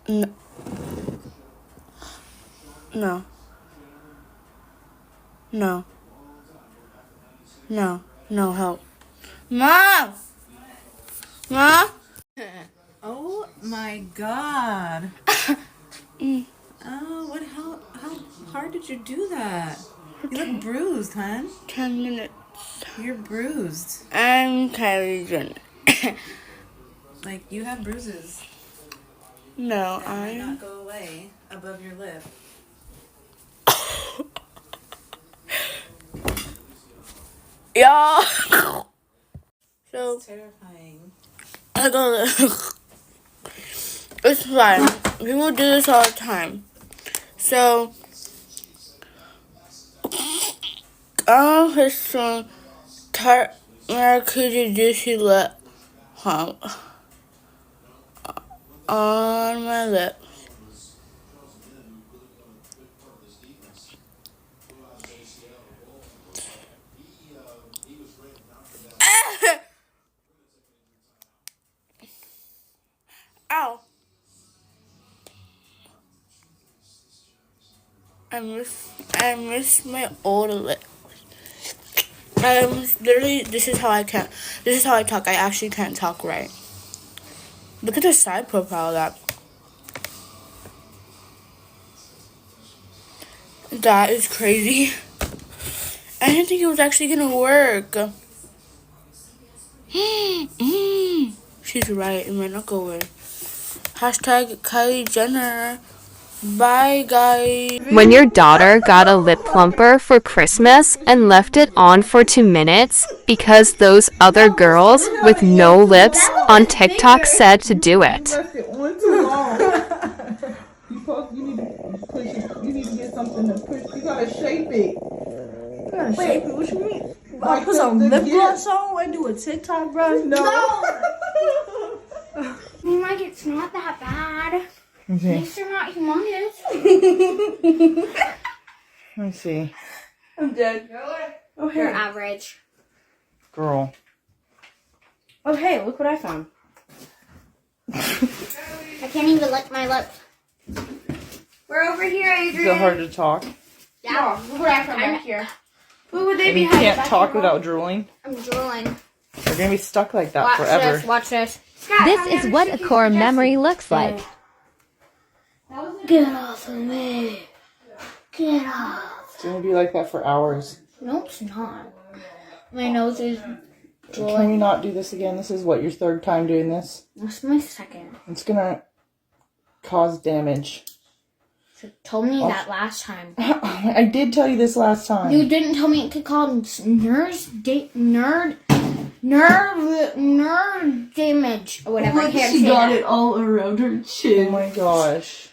No. No. No. No. No, help. Mom! Mom! Oh my god. Oh, how hard did you do that? You look bruised, hon. 10 minutes. You're bruised. I'm Kylie Jenner. Like, you have bruises. No, that might not go away above your lip. Yeah. So it's terrifying. I go. It's fine. People do this all the time. So his son could you do she lip on my lip. Ow. I miss my old lip. Literally, this is how I talk. I actually can't talk right. Look at the side profile of that. That is crazy. I didn't think it was actually gonna work. She's right, it might not go away. Hashtag Kylie Jenner. Bye, guys. When your daughter got a lip plumper for Christmas and left it on for 2 minutes because those other girls with no lips on TikTok said to do it. You need to get something to push. You gotta shape it. You gotta shape it. What you mean? I put some lip gloss on and do a TikTok, bro. No. You might get not that bad. Okay. At least they're not humongous. Let me see. I'm dead. Oh, hey. They're average. Girl. Oh, hey, look what I found. I can't even lick my lips. We're over here, Adrian. Is it hard to talk? Yeah, look what I found back here. What would they And be you hiding can't back talk here? without drooling? I'm drooling. You're gonna be stuck like that Watch forever. this, watch this. This is what a core memory looks like. Get off of me. Get off. It's gonna be like that for hours. No, it's not. My nose is drooling. Can we not do this again? This is what, your third time doing this? That's my second. It's gonna cause damage. You told me that last time. I did tell you this last time. You didn't tell me it could cause nerve damage or whatever. I can't She say got that. it all around her chin. Oh my gosh.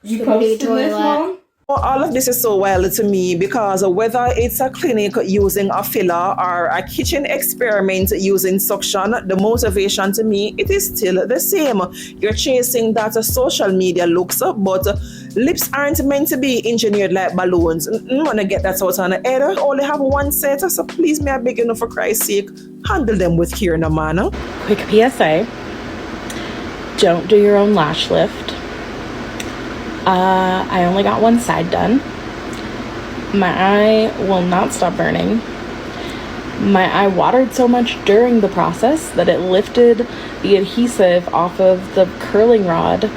You posted this, Mom? All of this is so wild to me because whether it's a clinic using a filler or a kitchen experiment using suction, the motivation to me, it is still the same. You're chasing that social media looks, but lips aren't meant to be engineered like balloons. When I get that out on the head, I only have one set, so please, may I beg you, for Christ's sake, handle them with care, no man. Quick PSA, don't do your own lash lift. I only got one side done. My eye will not stop burning. My eye watered so much during the process that it lifted the adhesive off of the curling rod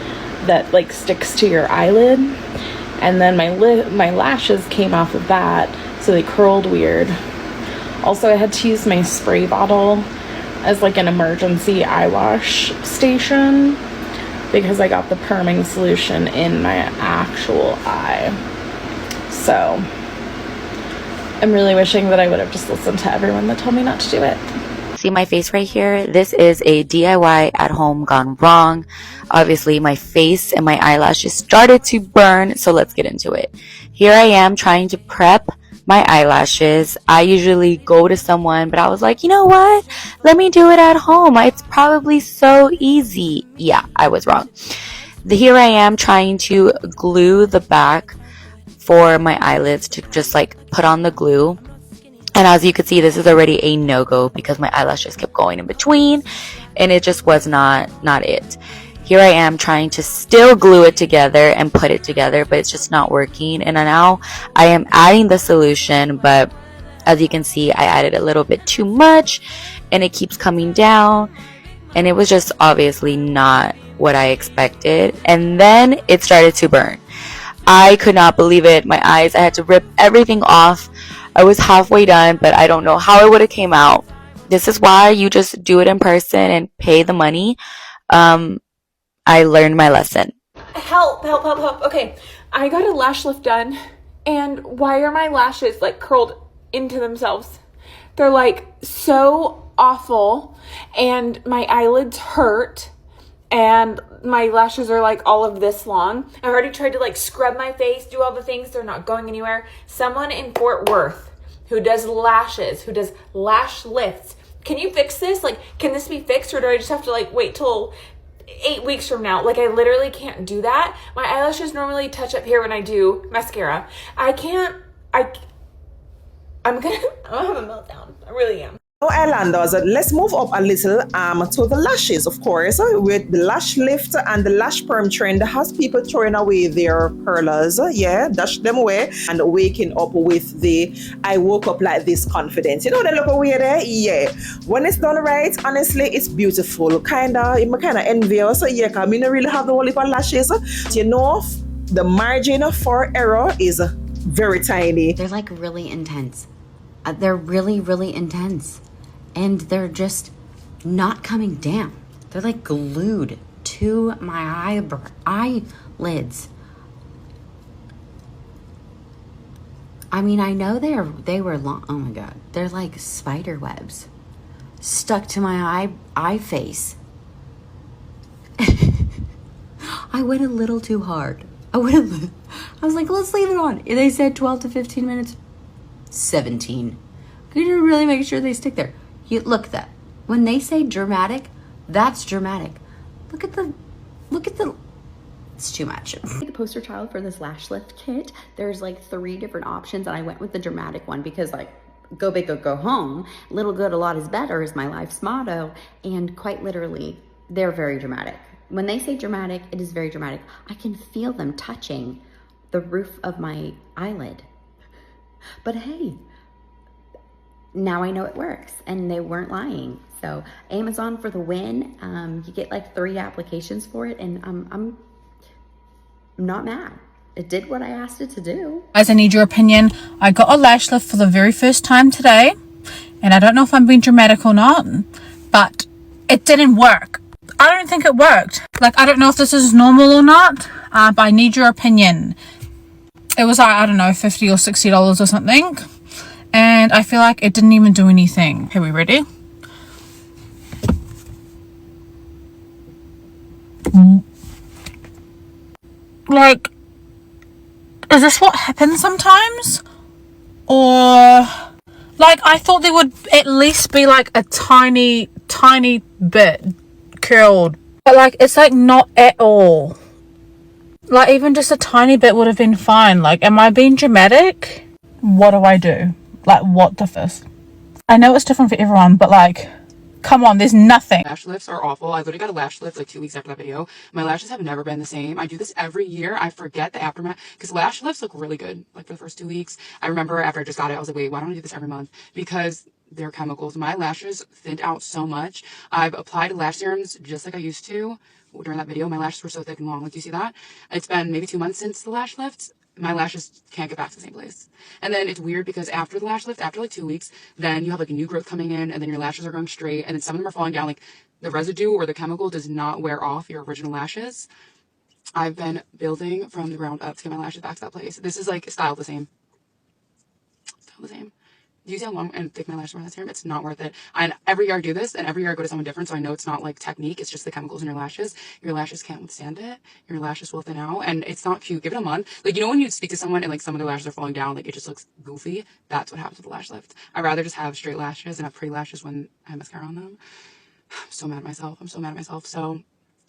that like sticks to your eyelid, and then my lashes came off of that, so they curled weird. Also, I had to use my spray bottle as like an emergency eye wash station because I got the perming solution in my actual eye. So I'm really wishing that I would have just listened to everyone that told me not to do it. See my face right here? This is a DIY at home gone wrong. Obviously, my face and my eyelashes started to burn, so let's get into it. Here I am trying to prep my eyelashes. I usually go to someone, but I was like, you know what? Let me do it at home. It's probably so easy. Yeah, I was wrong. Here I am trying to glue the back for my eyelids to just like put on the glue. And as you can see, this is already a no-go because my eyelashes kept going in between and it just was not it. Here I am trying to still glue it together and put it together, but it's just not working. And now I am adding the solution, but as you can see, I added a little bit too much and it keeps coming down. And it was just obviously not what I expected. And then it started to burn. I could not believe it. My eyes, I had to rip everything off. I was halfway done, but I don't know how it would have came out. This is why you just do it in person and pay the money. I learned my lesson. Help. Okay, I got a lash lift done, and why are my lashes like curled into themselves? They're like so awful, and my eyelids hurt, and my lashes are like all of this long. I've already tried to like scrub my face, do all the things. They're not going anywhere. Someone in Fort Worth who does lashes, who does lash lifts, can you fix this? Like, can this be fixed, or do I just have to like wait till 8 weeks from now? Like, I literally can't do that. My eyelashes normally touch up here when I do mascara. I'm gonna have a meltdown. I really am. Now, Islanders, let's move up a little to the lashes, of course. With the lash lift and the lash perm trend has people throwing away their curlers, dash them away, and waking up with the I woke up like this confidence. You know that look away there? Yeah. When it's done right, honestly, it's beautiful. Kinda envious. Yeah, because I don't really have the whole heap of lashes. You know, the margin for error is very tiny. They're like really intense. They're really, really intense. And they're just not coming down. They're like glued to my eyelids. I mean, I know they were long. Oh my God. They're like spider webs stuck to my eye face. I went a little too hard. I was like, let's leave it on. They said 12 to 15 minutes. 17. Could you really make sure they stick there? You look at that. When they say dramatic, that's dramatic. Look at the, it's too much. The poster child for this lash lift kit, there's like 3 different options, and I went with the dramatic one because like, go big or go home. Little good, a lot is better is my life's motto. And quite literally, they're very dramatic. When they say dramatic, it is very dramatic. I can feel them touching the roof of my eyelid. But hey, now I know it works, and they weren't lying. So Amazon for the win. You get like 3 applications for it, and I'm not mad. It did what I asked it to do. Guys, I need your opinion. I got a lash lift for the very first time today, and I don't know if I'm being dramatic or not, but it didn't work. I don't think it worked. Like, I don't know if this is normal or not, but I need your opinion. It was like, I don't know, $50 or $60 or something, and I feel like it didn't even do anything. Okay, we ready? Like, is this what happens sometimes? Or, like, I thought there would at least be like a tiny bit curled, but like, it's like not at all. Like, even just a tiny bit would have been fine. Like, am I being dramatic? What do I do? Like, what the first? I know it's different for everyone, but like, come on, there's nothing. Lash lifts are awful. I literally got a lash lift like 2 weeks after that video. My lashes have never been the same. I do this every year. I forget the aftermath because lash lifts look really good like for the first 2 weeks. I remember after I just got it, I was like, wait, why don't I do this every month? Because they're chemicals. My lashes thinned out so much. I've applied lash serums just like I used to during that video. My lashes were so thick and long. Like, do you see that? It's been maybe 2 months since the lash lift. My lashes can't get back to the same place. And then it's weird because after the lash lift, after like 2 weeks, then you have like a new growth coming in, and then your lashes are going straight, and then some of them are falling down. Like, the residue or the chemical does not wear off your original lashes. I've been building from the ground up to get my lashes back to that place. This is like styled the same. Styled the same. Do you see how long and thick my lashes were in that serum? It's not worth it. And every year I do this, and every year I go to someone different, so I know it's not like technique. It's just the chemicals in your lashes. Your lashes can't withstand it. Your lashes will thin out, and it's not cute. Give it a month. Like, you know when you speak to someone and like some of their lashes are falling down, like it just looks goofy? That's what happens with the lash lift. I'd rather just have straight lashes and have pretty lashes when I have mascara on them. I'm so mad at myself. I'm so mad at myself. So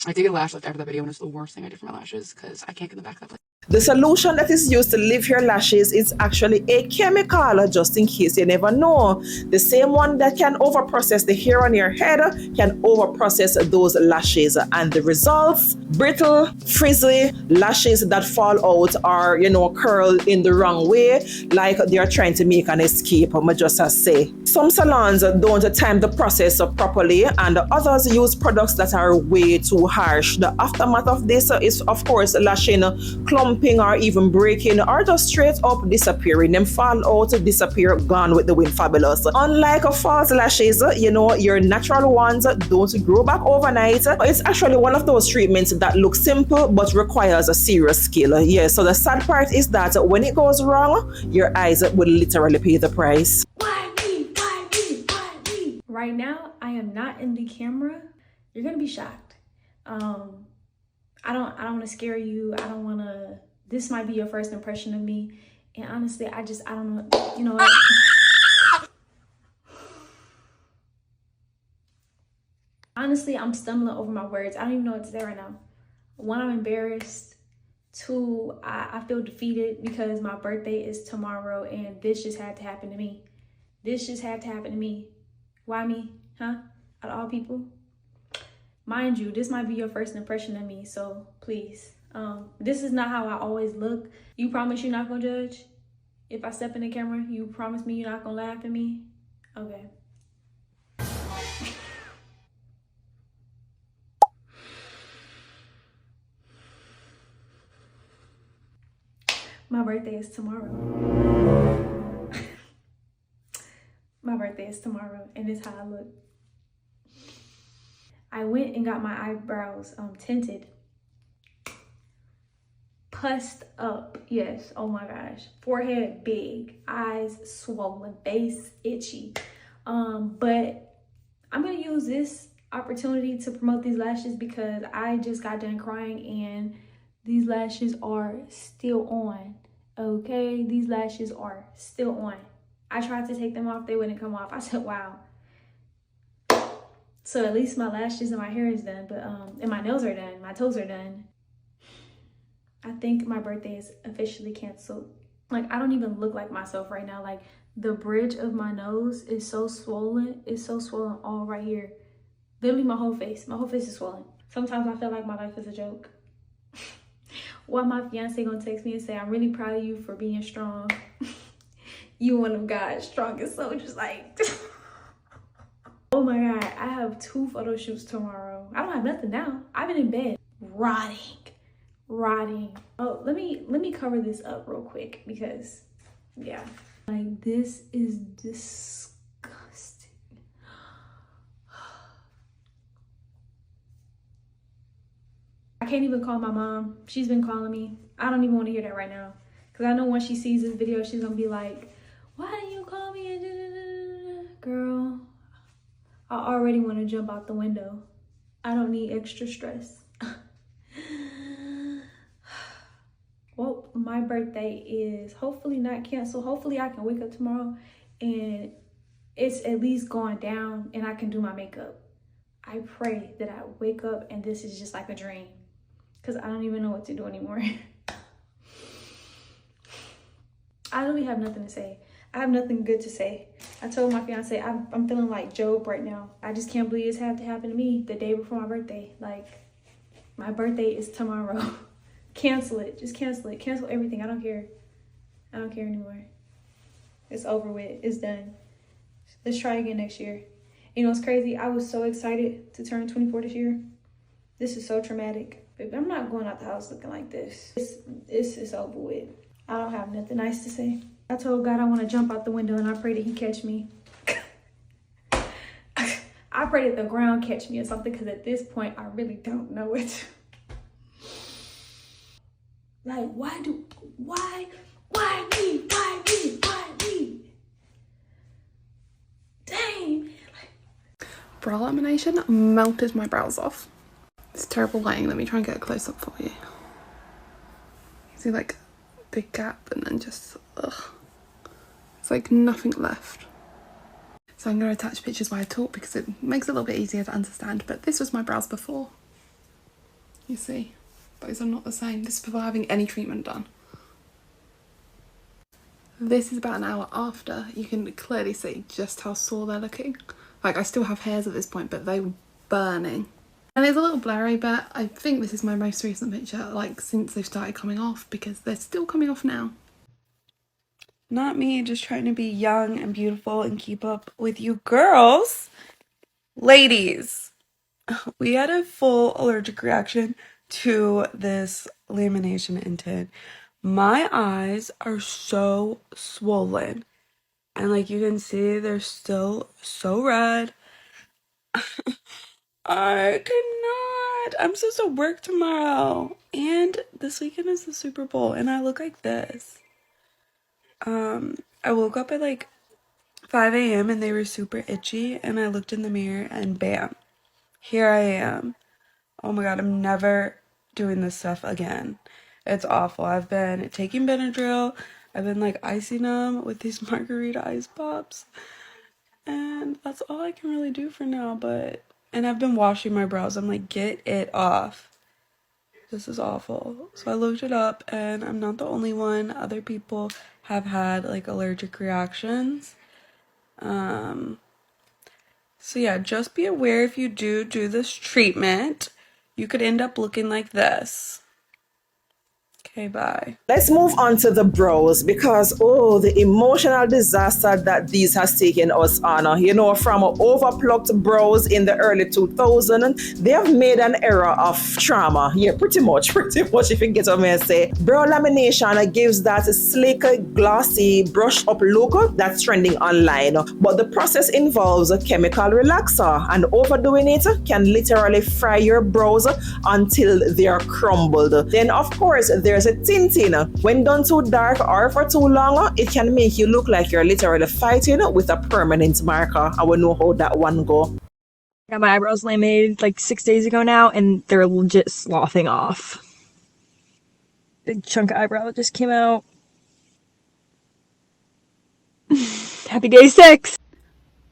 I did get a lash lift after that video, and it's the worst thing I did for my lashes because I can't get them back to that place. The solution that is used to lift your lashes is actually a chemical, just in case you never know. The same one that can overprocess the hair on your head can overprocess those lashes. And the results, brittle, frizzy lashes that fall out or, curl in the wrong way, like they are trying to make an escape, I just say. Some salons don't time the process properly, and others use products that are way too harsh. The aftermath of this is, of course, lashing, clumping, or even breaking, or just straight up disappearing. Them fall out, disappear, gone with the wind, fabulous. Unlike false lashes, your natural ones don't grow back overnight. It's actually one of those treatments that look simple but requires a serious skill. Yeah, so the sad part is that when it goes wrong, your eyes will literally pay the price. Right now, I am not in the camera. You're gonna be shocked. I don't want to scare you. I don't want to. This might be your first impression of me, and honestly, I don't know. You know what? Honestly, I'm stumbling over my words. I don't even know what to say right now. 1, I'm embarrassed. 2, I feel defeated because my birthday is tomorrow, and this just had to happen to me. This just had to happen to me. Why me? Huh? Out of all people? Mind you, this might be your first impression of me, so please. This is not how I always look. You promise you're not gonna judge? If I step in the camera, you promise me you're not gonna laugh at me? Okay. My birthday is tomorrow. My birthday is tomorrow, and this is how I look. I went and got my eyebrows tinted. Pussed up, yes, oh my gosh. Forehead big, eyes swollen, face itchy. But I'm gonna use this opportunity to promote these lashes because I just got done crying and these lashes are still on, okay? These lashes are still on. I tried to take them off, they wouldn't come off. I said, wow. So at least my lashes and my hair is done, but and my nails are done, my toes are done. I think my birthday is officially canceled. Like, I don't even look like myself right now. Like, the bridge of my nose is so swollen. It's so swollen all right here. Literally my whole face. My whole face is swollen. Sometimes I feel like my life is a joke. Why my fiance gonna text me and say, I'm really proud of you for being strong. You one of God's strongest soldiers. Like, oh my God, I have 2 photo shoots tomorrow. I don't have nothing now. I've been in bed rotting. Oh, let me cover this up real quick because yeah, like, this is disgusting. I can't even call my mom. She's been calling me. I don't even want to hear that right now because I know when she sees this video she's gonna be like, why didn't you call me? Girl, I already want to jump out the window. I don't need extra stress. Well, my birthday is hopefully not canceled. Hopefully I can wake up tomorrow and it's at least gone down and I can do my makeup. I pray that I wake up and this is just like a dream because I don't even know what to do anymore. I really have nothing to say. I have nothing good to say. I told my fiance I'm feeling like Job right now. I just can't believe this had to happen to me the day before my birthday. Like, my birthday is tomorrow. Cancel it. Just cancel it. Cancel everything. I don't care. I don't care anymore. It's over with. It's done. Let's try again next year. You know, it's crazy. I was so excited to turn 24 this year. This is so traumatic. But I'm not going out the house looking like this. This is over with. I don't have nothing nice to say. I told God I want to jump out the window and I pray that he catch me. I pray that the ground catch me or something because at this point I really don't know it. Like, why me? Dang. Brow lamination melted my brows off. It's terrible lighting. Let me try and get a close up for you. See, like, big gap and then just, ugh. It's like nothing left. So I'm going to attach pictures while I talk because it makes it a little bit easier to understand. But this was my brows before. You see, those are not the same. This is before having any treatment done. This is about an hour after. You can clearly see just how sore they're looking. Like, I still have hairs at this point, but they were burning. And it's a little blurry, but I think this is my most recent picture, like, since they've started coming off, because they're still coming off now. Not me just trying to be young and beautiful and keep up with you girls. Ladies, we had a full allergic reaction to this lamination and tint. My eyes are so swollen. And like you can see, they're still so red. I cannot. I'm supposed to work tomorrow. And this weekend is the Super Bowl and I look like this. I woke up at like 5 a.m. and they were super itchy and I looked in the mirror and bam, here I am. Oh my god, I'm never doing this stuff again. It's awful. I've been taking Benadryl. I've been like icing them with these margarita ice pops. And that's all I can really do for now, and I've been washing my brows. I'm like, get it off. This is awful. So I looked it up and I'm not the only one. Other people have had like allergic reactions. So yeah, just be aware if you do this treatment, you could end up looking like this. Okay, bye. Let's move on to the brows because, oh, the emotional disaster that these has taken us on. You know, from overplucked brows in the early 2000s, they have made an era of trauma. Yeah, pretty much, if you get what I say. Brow lamination gives that slick, glossy, brush up look that's trending online. But the process involves a chemical relaxer, and overdoing it can literally fry your brows until they are crumbled. Then, of course, there's a tinting. When done too dark or for too long, it can make you look like you're literally fighting with a permanent marker. I will know how that one go. I got my eyebrows laminated like 6 days ago now, and they're legit sloughing off. Big chunk of eyebrow just came out. Happy day 6!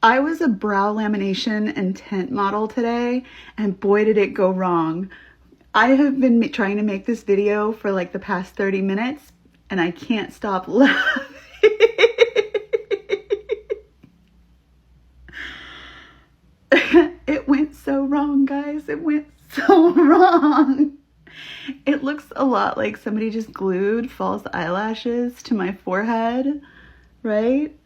I was a brow lamination and tint model today, and boy did it go wrong. I have been trying to make this video for like the past 30 minutes and I can't stop laughing. It went so wrong, guys. It went so wrong. It looks a lot like somebody just glued false eyelashes to my forehead, right?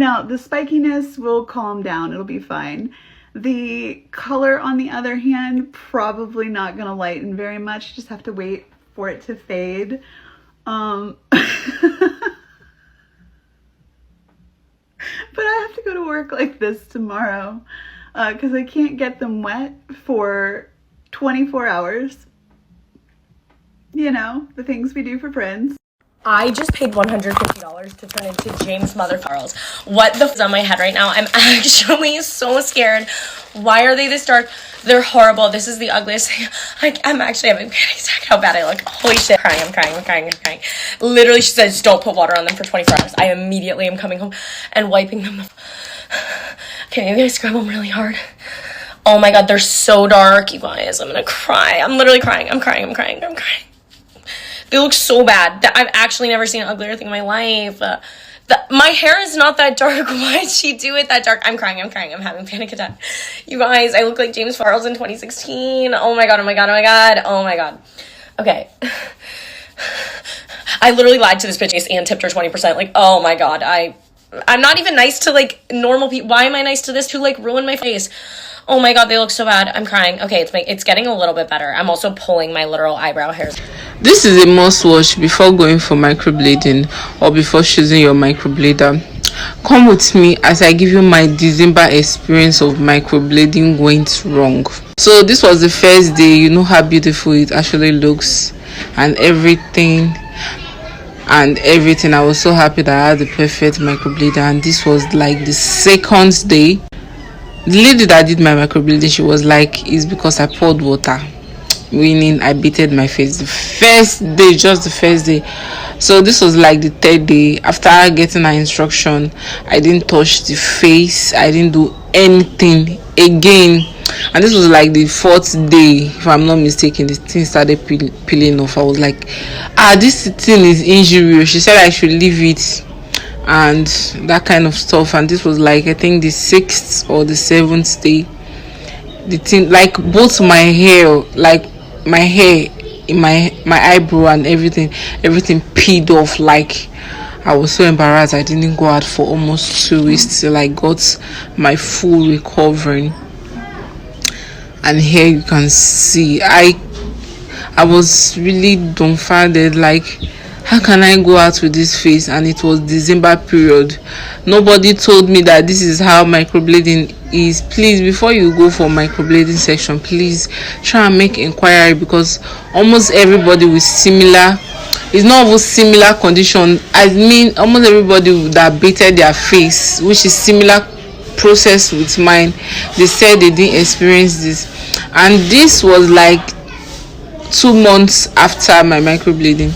Now, the spikiness will calm down. It'll be fine. The color, on the other hand, probably not going to lighten very much. Just have to wait for it to fade. But I have to go to work like this tomorrow because I can't get them wet for 24 hours. You know, the things we do for friends. I just paid $150 to turn into James Charles. What the f is on my head right now? I'm actually so scared. Why are they this dark? They're horrible. This is the ugliest thing. I'm actually having a panic attack how bad I look. Holy shit. I'm crying. Literally, she says don't put water on them for 24 hours. I immediately am coming home and wiping them. Okay, maybe I scrub them really hard. Oh my god, they're so dark, you guys. I'm gonna cry. I'm literally crying. I'm crying. They look so bad. I've actually never seen an uglier thing in my life. My hair is not that dark. Why did she do it that dark? I'm crying. I'm having a panic attack. You guys, I look like James Charles in 2016. Oh my god. Okay. I literally lied to this bitch and tipped her 20%. Like, oh my god. I'm not even nice to, like, normal people. Why am I nice to this to, like, ruin my face? Oh my god, they look so bad. I'm crying. Okay, it's getting a little bit better. I'm also pulling my literal eyebrow hairs. This is a must watch before going for microblading or before choosing your microblader. Come with me as I give you my December experience of microblading went wrong. So this was the first day. You know how beautiful it actually looks and everything. I was so happy that I had the perfect microblader, and this was like the second day. The lady that did my microblading, she was like, it's because I poured water, meaning I beated my face the first day. So this was like the third day. After getting her instruction, I didn't touch the face, I didn't do anything again, and this was like the fourth day, if I'm not mistaken. The thing started peeling off. I was like, this thing is injurious. She said I should leave it and that kind of stuff, and this was like, I think, the 6th or the 7th day. The thing, like, both my hair, like my hair in my eyebrow and everything peeled off. Like, I was so embarrassed. I didn't go out for almost 2 weeks till I got my full recovering. And here you can see I was really dumbfounded. Like, how can I go out with this face? And it was December period. Nobody told me that this is how microblading is. Please, before you go for microblading section, please try and make inquiry, because almost everybody with similar, it's not even similar condition, I mean almost everybody that beated their face, which is similar process with mine, they said they didn't experience this. And this was like 2 months after my microblading,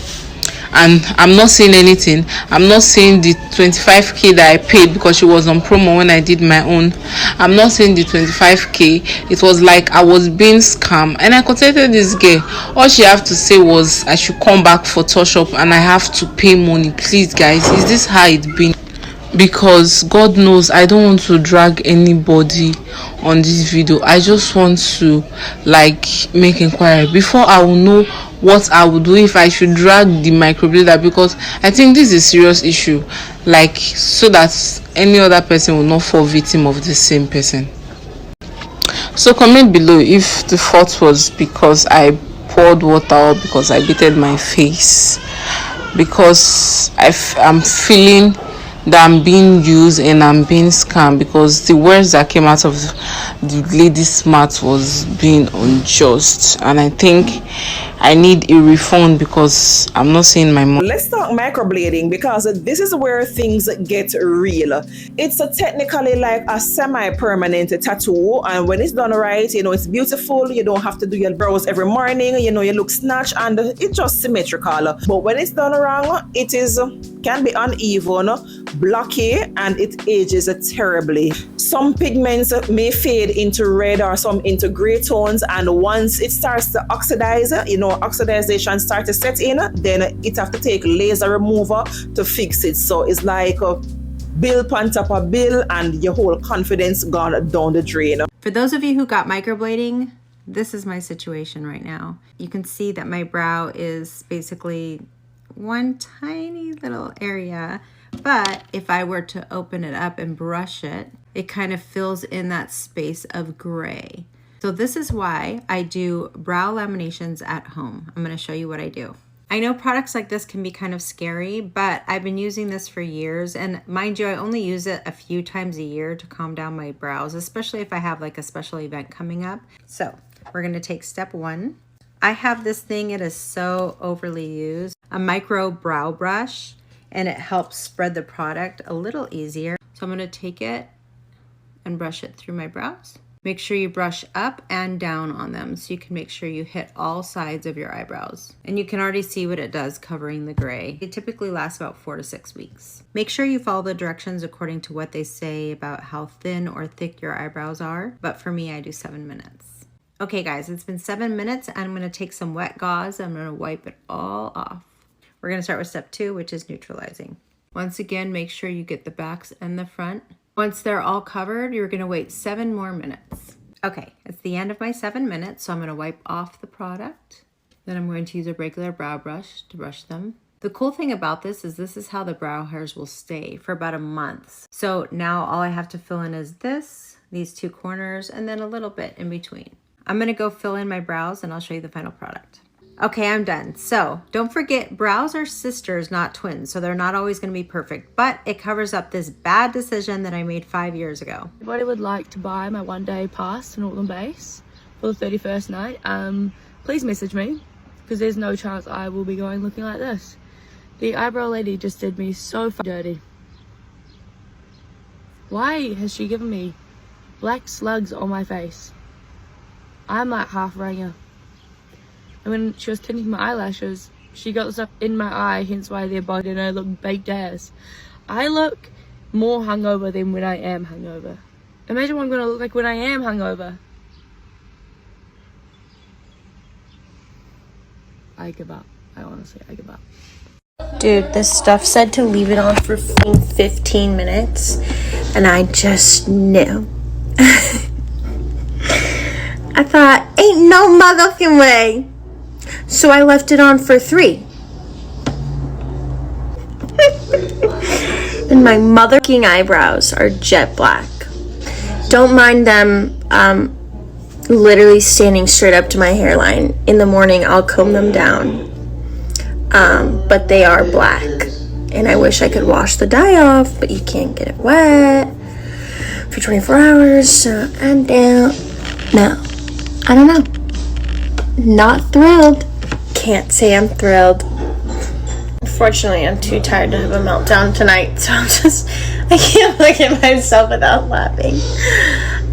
and I'm not saying anything. I'm not saying the 25k that I paid because she was on promo when I did my own. I'm not saying the 25k. It was like I was being scammed, and I contacted this girl. All she have to say was I should come back for touch up and I have to pay money. Please guys, is this how it been? Because God knows I don't want to drag anybody on this video. I just want to like make inquiry before I will know what I would do if I should drag the microblader, because I think this is a serious issue, like, so that any other person will not fall victim of the same person. So comment below if the fault was because I poured water or because I beated my face, because I'm feeling that I'm being used and I'm being scammed, because the words that came out of the lady's mouth was being unjust. And I think I need a refund because I'm not seeing my money. Let's talk microblading because this is where things get real. It's a technically like a semi-permanent tattoo, and when it's done right, it's beautiful. You don't have to do your brows every morning. You look snatched and it's just symmetrical. But when it's done wrong, it can be uneven, blocky, and it ages terribly. Some pigments may fade into red or some into gray tones, and once it starts to oxidize, oxidization starts to set in, then it have to take laser remover to fix it. So it's like a bill on top of bill, and your whole confidence gone down the drain. For those of you who got microblading, this is my situation right now. You can see that my brow is basically one tiny little area, but if I were to open it up and brush it, it kind of fills in that space of gray. So this is why I do brow laminations at home. I'm going to show you what I do. I know products like this can be kind of scary, but I've been using this for years, and mind you, I only use it a few times a year to calm down my brows, especially if I have like a special event coming up. So we're going to take step one. I have this thing, it is so overly used, a micro brow brush, and it helps spread the product a little easier. So I'm going to take it and brush it through my brows. Make sure you brush up and down on them so you can make sure you hit all sides of your eyebrows. And you can already see what it does covering the gray. It typically lasts about 4 to 6 weeks. Make sure you follow the directions according to what they say about how thin or thick your eyebrows are. But for me, I do 7 minutes. Okay guys, it's been 7 minutes and I'm going to take some wet gauze. I'm going to wipe it all off. We're going to start with step 2, which is neutralizing. Once again, make sure you get the backs and the front. Once they're all covered, you're going to wait 7 more minutes. Okay, it's the end of my 7 minutes, so I'm going to wipe off the product. Then I'm going to use a regular brow brush to brush them. The cool thing about this is how the brow hairs will stay for about a month. So now all I have to fill in is these 2 corners, and then a little bit in between. I'm going to go fill in my brows and I'll show you the final product. Okay, I'm done. So don't forget, brows are sisters, not twins, so they're not always going to be perfect, but it covers up this bad decision that I made 5 years ago. If anybody would like to buy my 1-day pass to Northern Base for the 31st night, please message me, because there's no chance I will be going looking like this. The eyebrow lady just did me so dirty. Why has she given me black slugs on my face? I'm like half ringer. And when she was tinting my eyelashes, she got the stuff in my eye, hence why they're bugged and I look baked ass. I look more hungover than when I am hungover. Imagine what I'm gonna look like when I am hungover. I give up. I honestly give up. Dude, this stuff said to leave it on for 15 minutes, and I just knew. I thought, ain't no motherfucking way. So I left it on for 3. And my motherfucking eyebrows are jet black. Don't mind them literally standing straight up to my hairline. In the morning, I'll comb them down. But they are black. And I wish I could wash the dye off, but you can't get it wet for 24 hours. So I'm down. No, I don't know. Not thrilled. Can't say I'm thrilled. Unfortunately, I'm too tired to have a meltdown tonight, so I can't look at myself without laughing.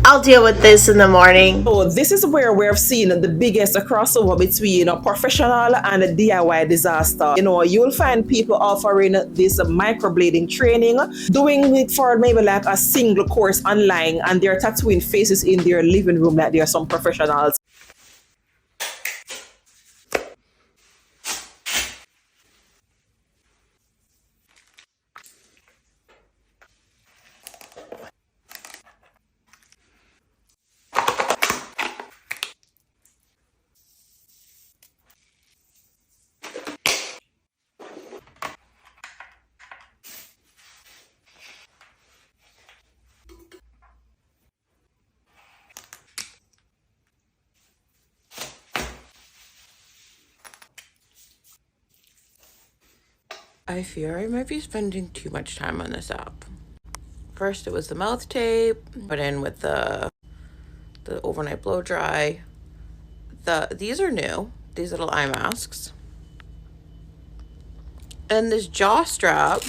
I'll deal with this in the morning. So this is where we've seen the biggest crossover between professional and DIY disaster. You'll find people offering this microblading training, doing it for maybe like a single course online, and they're tattooing faces in their living room like they're some professionals. I fear I might be spending too much time on this app. First it was the mouth tape, put in with the overnight blow dry. These are new. these little eye masks. And this jaw strap.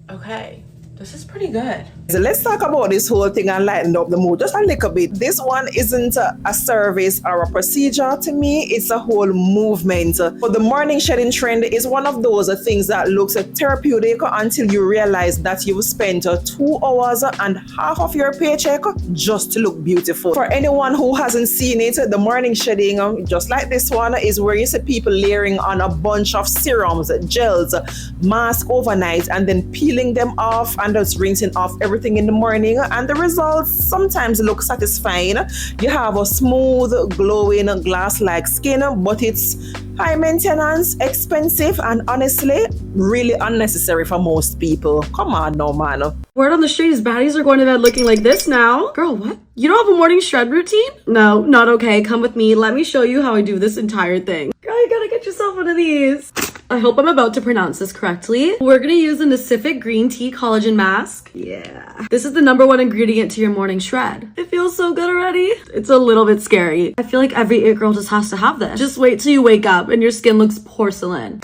Okay, this is pretty good. So let's talk about this whole thing and lighten up the mood just a little bit. This one isn't a service or a procedure to me. It's a whole movement. But the morning shedding trend is one of those things that looks therapeutic until you realize that you've spent 2 hours and half of your paycheck just to look beautiful. For anyone who hasn't seen it, the morning shedding, just like this one, is where you see people layering on a bunch of serums, gels, mask overnight, and then peeling them off and just rinsing off everything in the morning, and the results sometimes look satisfying. You have a smooth, glowing, glass-like skin, but it's high maintenance, expensive, and honestly, really unnecessary for most people. Come on now, man. Word on the street is baddies are going to bed looking like this now. Girl, what? You don't have a morning shred routine? No, not okay. Come with me. Let me show you how I do this entire thing. Girl, you gotta get yourself one of these. I hope I'm about to pronounce this correctly. We're gonna use a Pacific green tea collagen mask. Yeah. This is the #1 ingredient to your morning shred. It feels so good already. It's a little bit scary. I feel like every it girl just has to have this. Just wait till you wake up and your skin looks porcelain.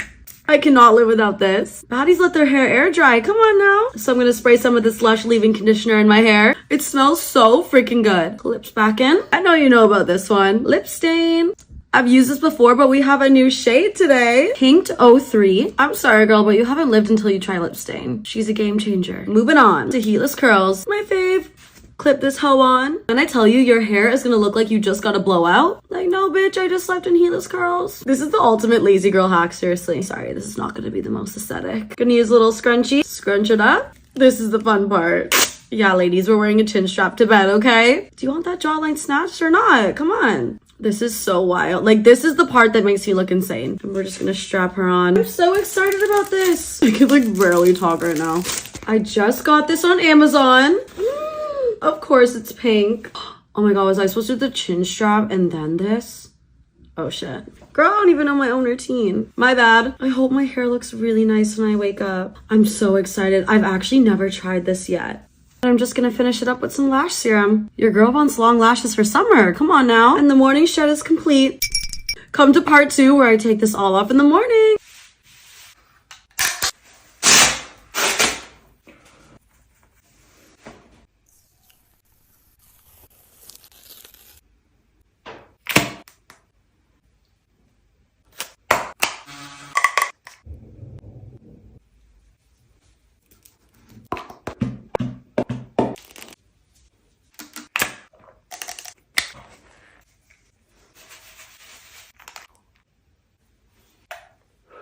I cannot live without this. Baddies let their hair air dry. Come on now. So I'm gonna spray some of this Lush leave-in conditioner in my hair. It smells so freaking good. Lips back in. I know you know about this one. Lip stain. I've used this before, but we have a new shade today. Pinked 03. I'm sorry, girl, but you haven't lived until you try lip stain. She's a game changer. Moving on to heatless curls. My fave. Clip this hoe on. When I tell you your hair is gonna look like you just got a blowout, like, no, bitch, I just slept in heatless curls. This is the ultimate lazy girl hack, seriously. Sorry, this is not gonna be the most aesthetic. Gonna use a little scrunchie. Scrunch it up. This is the fun part. Yeah, ladies, we're wearing a chin strap to bed, okay? Do you want that jawline snatched or not? Come on. This is so wild. Like, this is the part that makes me look insane. And we're just gonna strap her on. I'm so excited about this. I can like barely talk right now. I just got this on Amazon. Of course it's pink. Oh my god, was I supposed to do the chin strap and then this? Oh shit. Girl, I don't even know my own routine. My bad. I hope my hair looks really nice when I wake up. I'm so excited. I've actually never tried this yet. I'm just gonna finish it up with some lash serum. Your girl wants long lashes for summer. Come on now. And the morning shed is complete. Come to part 2 where I take this all off in the morning.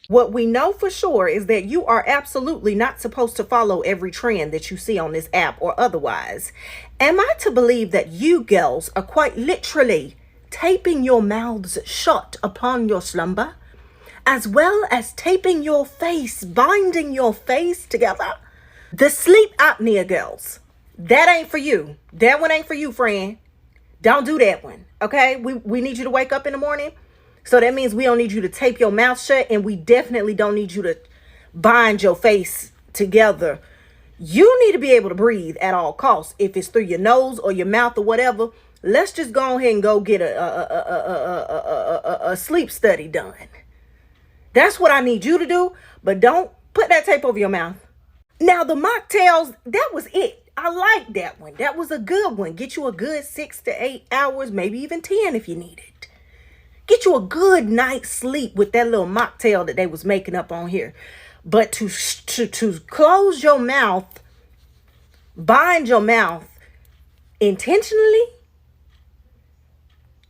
What we know for sure is that you are absolutely not supposed to follow every trend that you see on this app or otherwise. Am I to believe that you girls are quite literally taping your mouths shut upon your slumber, as well as taping your face, binding your face together? The sleep apnea girls, that ain't for you. That one ain't for you, friend. Don't do that one, okay? We need you to wake up in the morning. So that means we don't need you to tape your mouth shut, and we definitely don't need you to bind your face together. You need to be able to breathe at all costs. If it's through your nose or your mouth or whatever, let's just go ahead and go get a sleep study done. That's what I need you to do, but don't put that tape over your mouth. Now, the mocktails, that was it. I like that one. That was a good one. Get you a good 6 to 8 hours, maybe even 10 if you need it. Get you a good night's sleep with that little mocktail that they was making up on here. But to close your mouth, bind your mouth intentionally,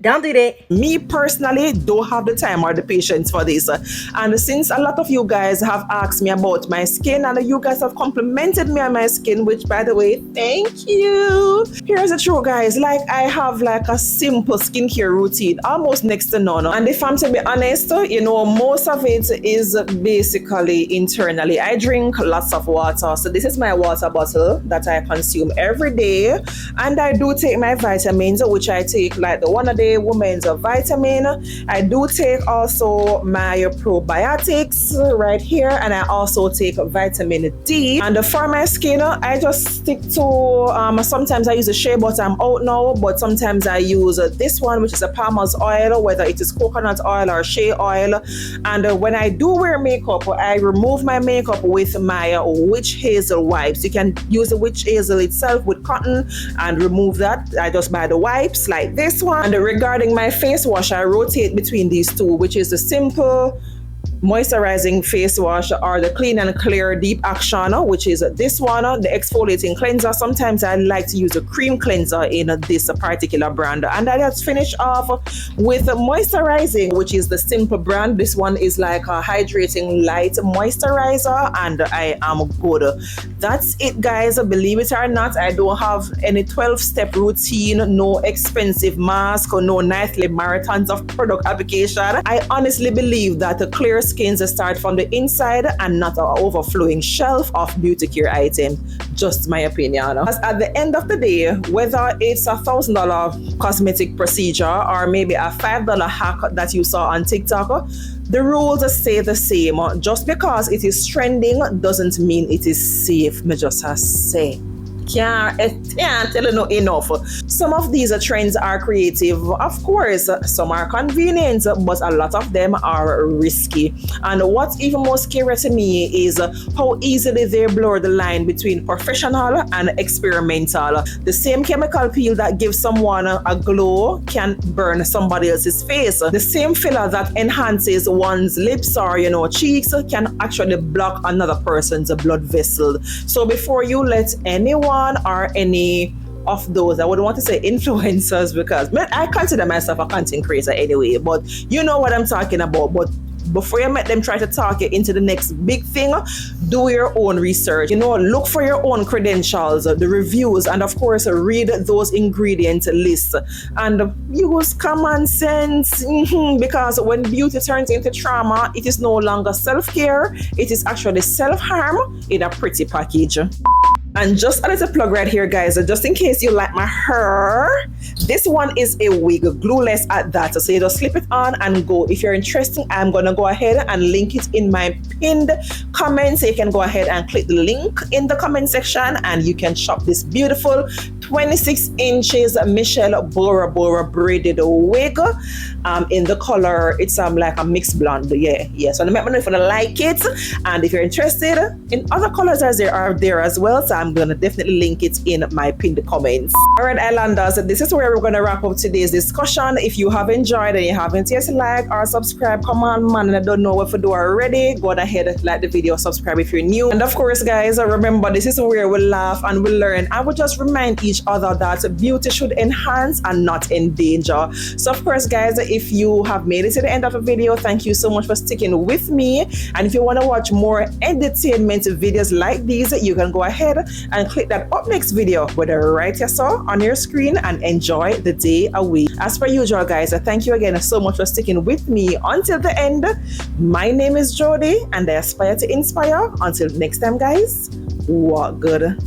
don't do that. Me personally don't have the time or the patience for this. And since a lot of you guys have asked me about my skin, and you guys have complimented me on my skin, which by the way, thank you. Here's the truth, guys. Like, I have like a simple skincare routine, almost next to none. And if I'm to be honest, you know, most of it is basically internally. I drink lots of water. So this is my water bottle that I consume every day. And I do take my vitamins, which I take like the one a day, a woman's vitamin. I do take also my probiotics right here, and I also take vitamin D. And for my skin, I just stick to, sometimes I use a shea butter, I'm out now, but sometimes I use this one, which is a palmer's oil, whether it is coconut oil or shea oil. And when I do wear makeup, I remove my makeup with my witch hazel wipes. You can use the witch hazel itself with cotton and remove that. I just buy the wipes like this one. And regarding my face wash, I rotate between these two, which is the simple moisturizing face wash or the clean and clear deep action, which is this one, the exfoliating cleanser. Sometimes I like to use a cream cleanser in this particular brand, and I just finish off with moisturizing, which is the simple brand. This one is like a hydrating light moisturizer, and I am good. That's it, guys. Believe it or not, I don't have any 12-step routine, no expensive mask or no nightly marathons of product application. I honestly believe that a clear skins start from the inside and not an overflowing shelf of beauty care item. Just my opinion. As at the end of the day, whether it's a $1,000 cosmetic procedure or maybe a $5 hack that you saw on TikTok, the rules stay the same. Just because it is trending doesn't mean it is safe. Me just say. Can't tell you no enough. Some of these trends are creative, of course. Some are convenient, but a lot of them are risky. And what's even more scary to me is how easily they blur the line between professional and experimental. The same chemical peel that gives someone a glow can burn somebody else's face. The same filler that enhances one's lips or cheeks can actually block another person's blood vessel. So before you let anyone or any of those, I wouldn't want to say influencers, because I consider myself a content creator anyway, but you know what I'm talking about. But before you let them try to talk you into the next big thing, do your own research. Look for your own credentials, the reviews, and of course, read those ingredient lists and use common sense. Because when beauty turns into trauma, it is no longer self-care, it is actually self-harm in a pretty package. And just a little plug right here, guys, just in case you like my hair, this one is a wig, glueless at that. So you just slip it on and go. If you're interested, I'm going to go ahead and link it in my pinned comment. So you can go ahead and click the link in the comment section and you can shop this beautiful 26 inches Michelle Bora Bora braided wig in the color, it's like a mixed blonde. Yeah. So let me know if you like it, and if you're interested in other colors as there are there as well. So I'm gonna definitely link it in my pinned comments. Alright, Islanders, this is where we're gonna wrap up today's discussion. If you have enjoyed and you haven't yet liked or subscribed, come on man, and I don't know what to do already, go ahead, like the video, subscribe if you're new. And of course, guys, remember, this is where we laugh and we learn, and we just remind each other that beauty should enhance and not endanger. So of course, guys, if you have made it to the end of the video, thank you so much for sticking with me. And if you want to watch more entertainment videos like these, you can go ahead and click that up next video with the right you saw on your screen and enjoy the day away. As per usual, guys, thank you again so much for sticking with me until the end. My name is Jody and I aspire to inspire. Until next time, guys, walk good.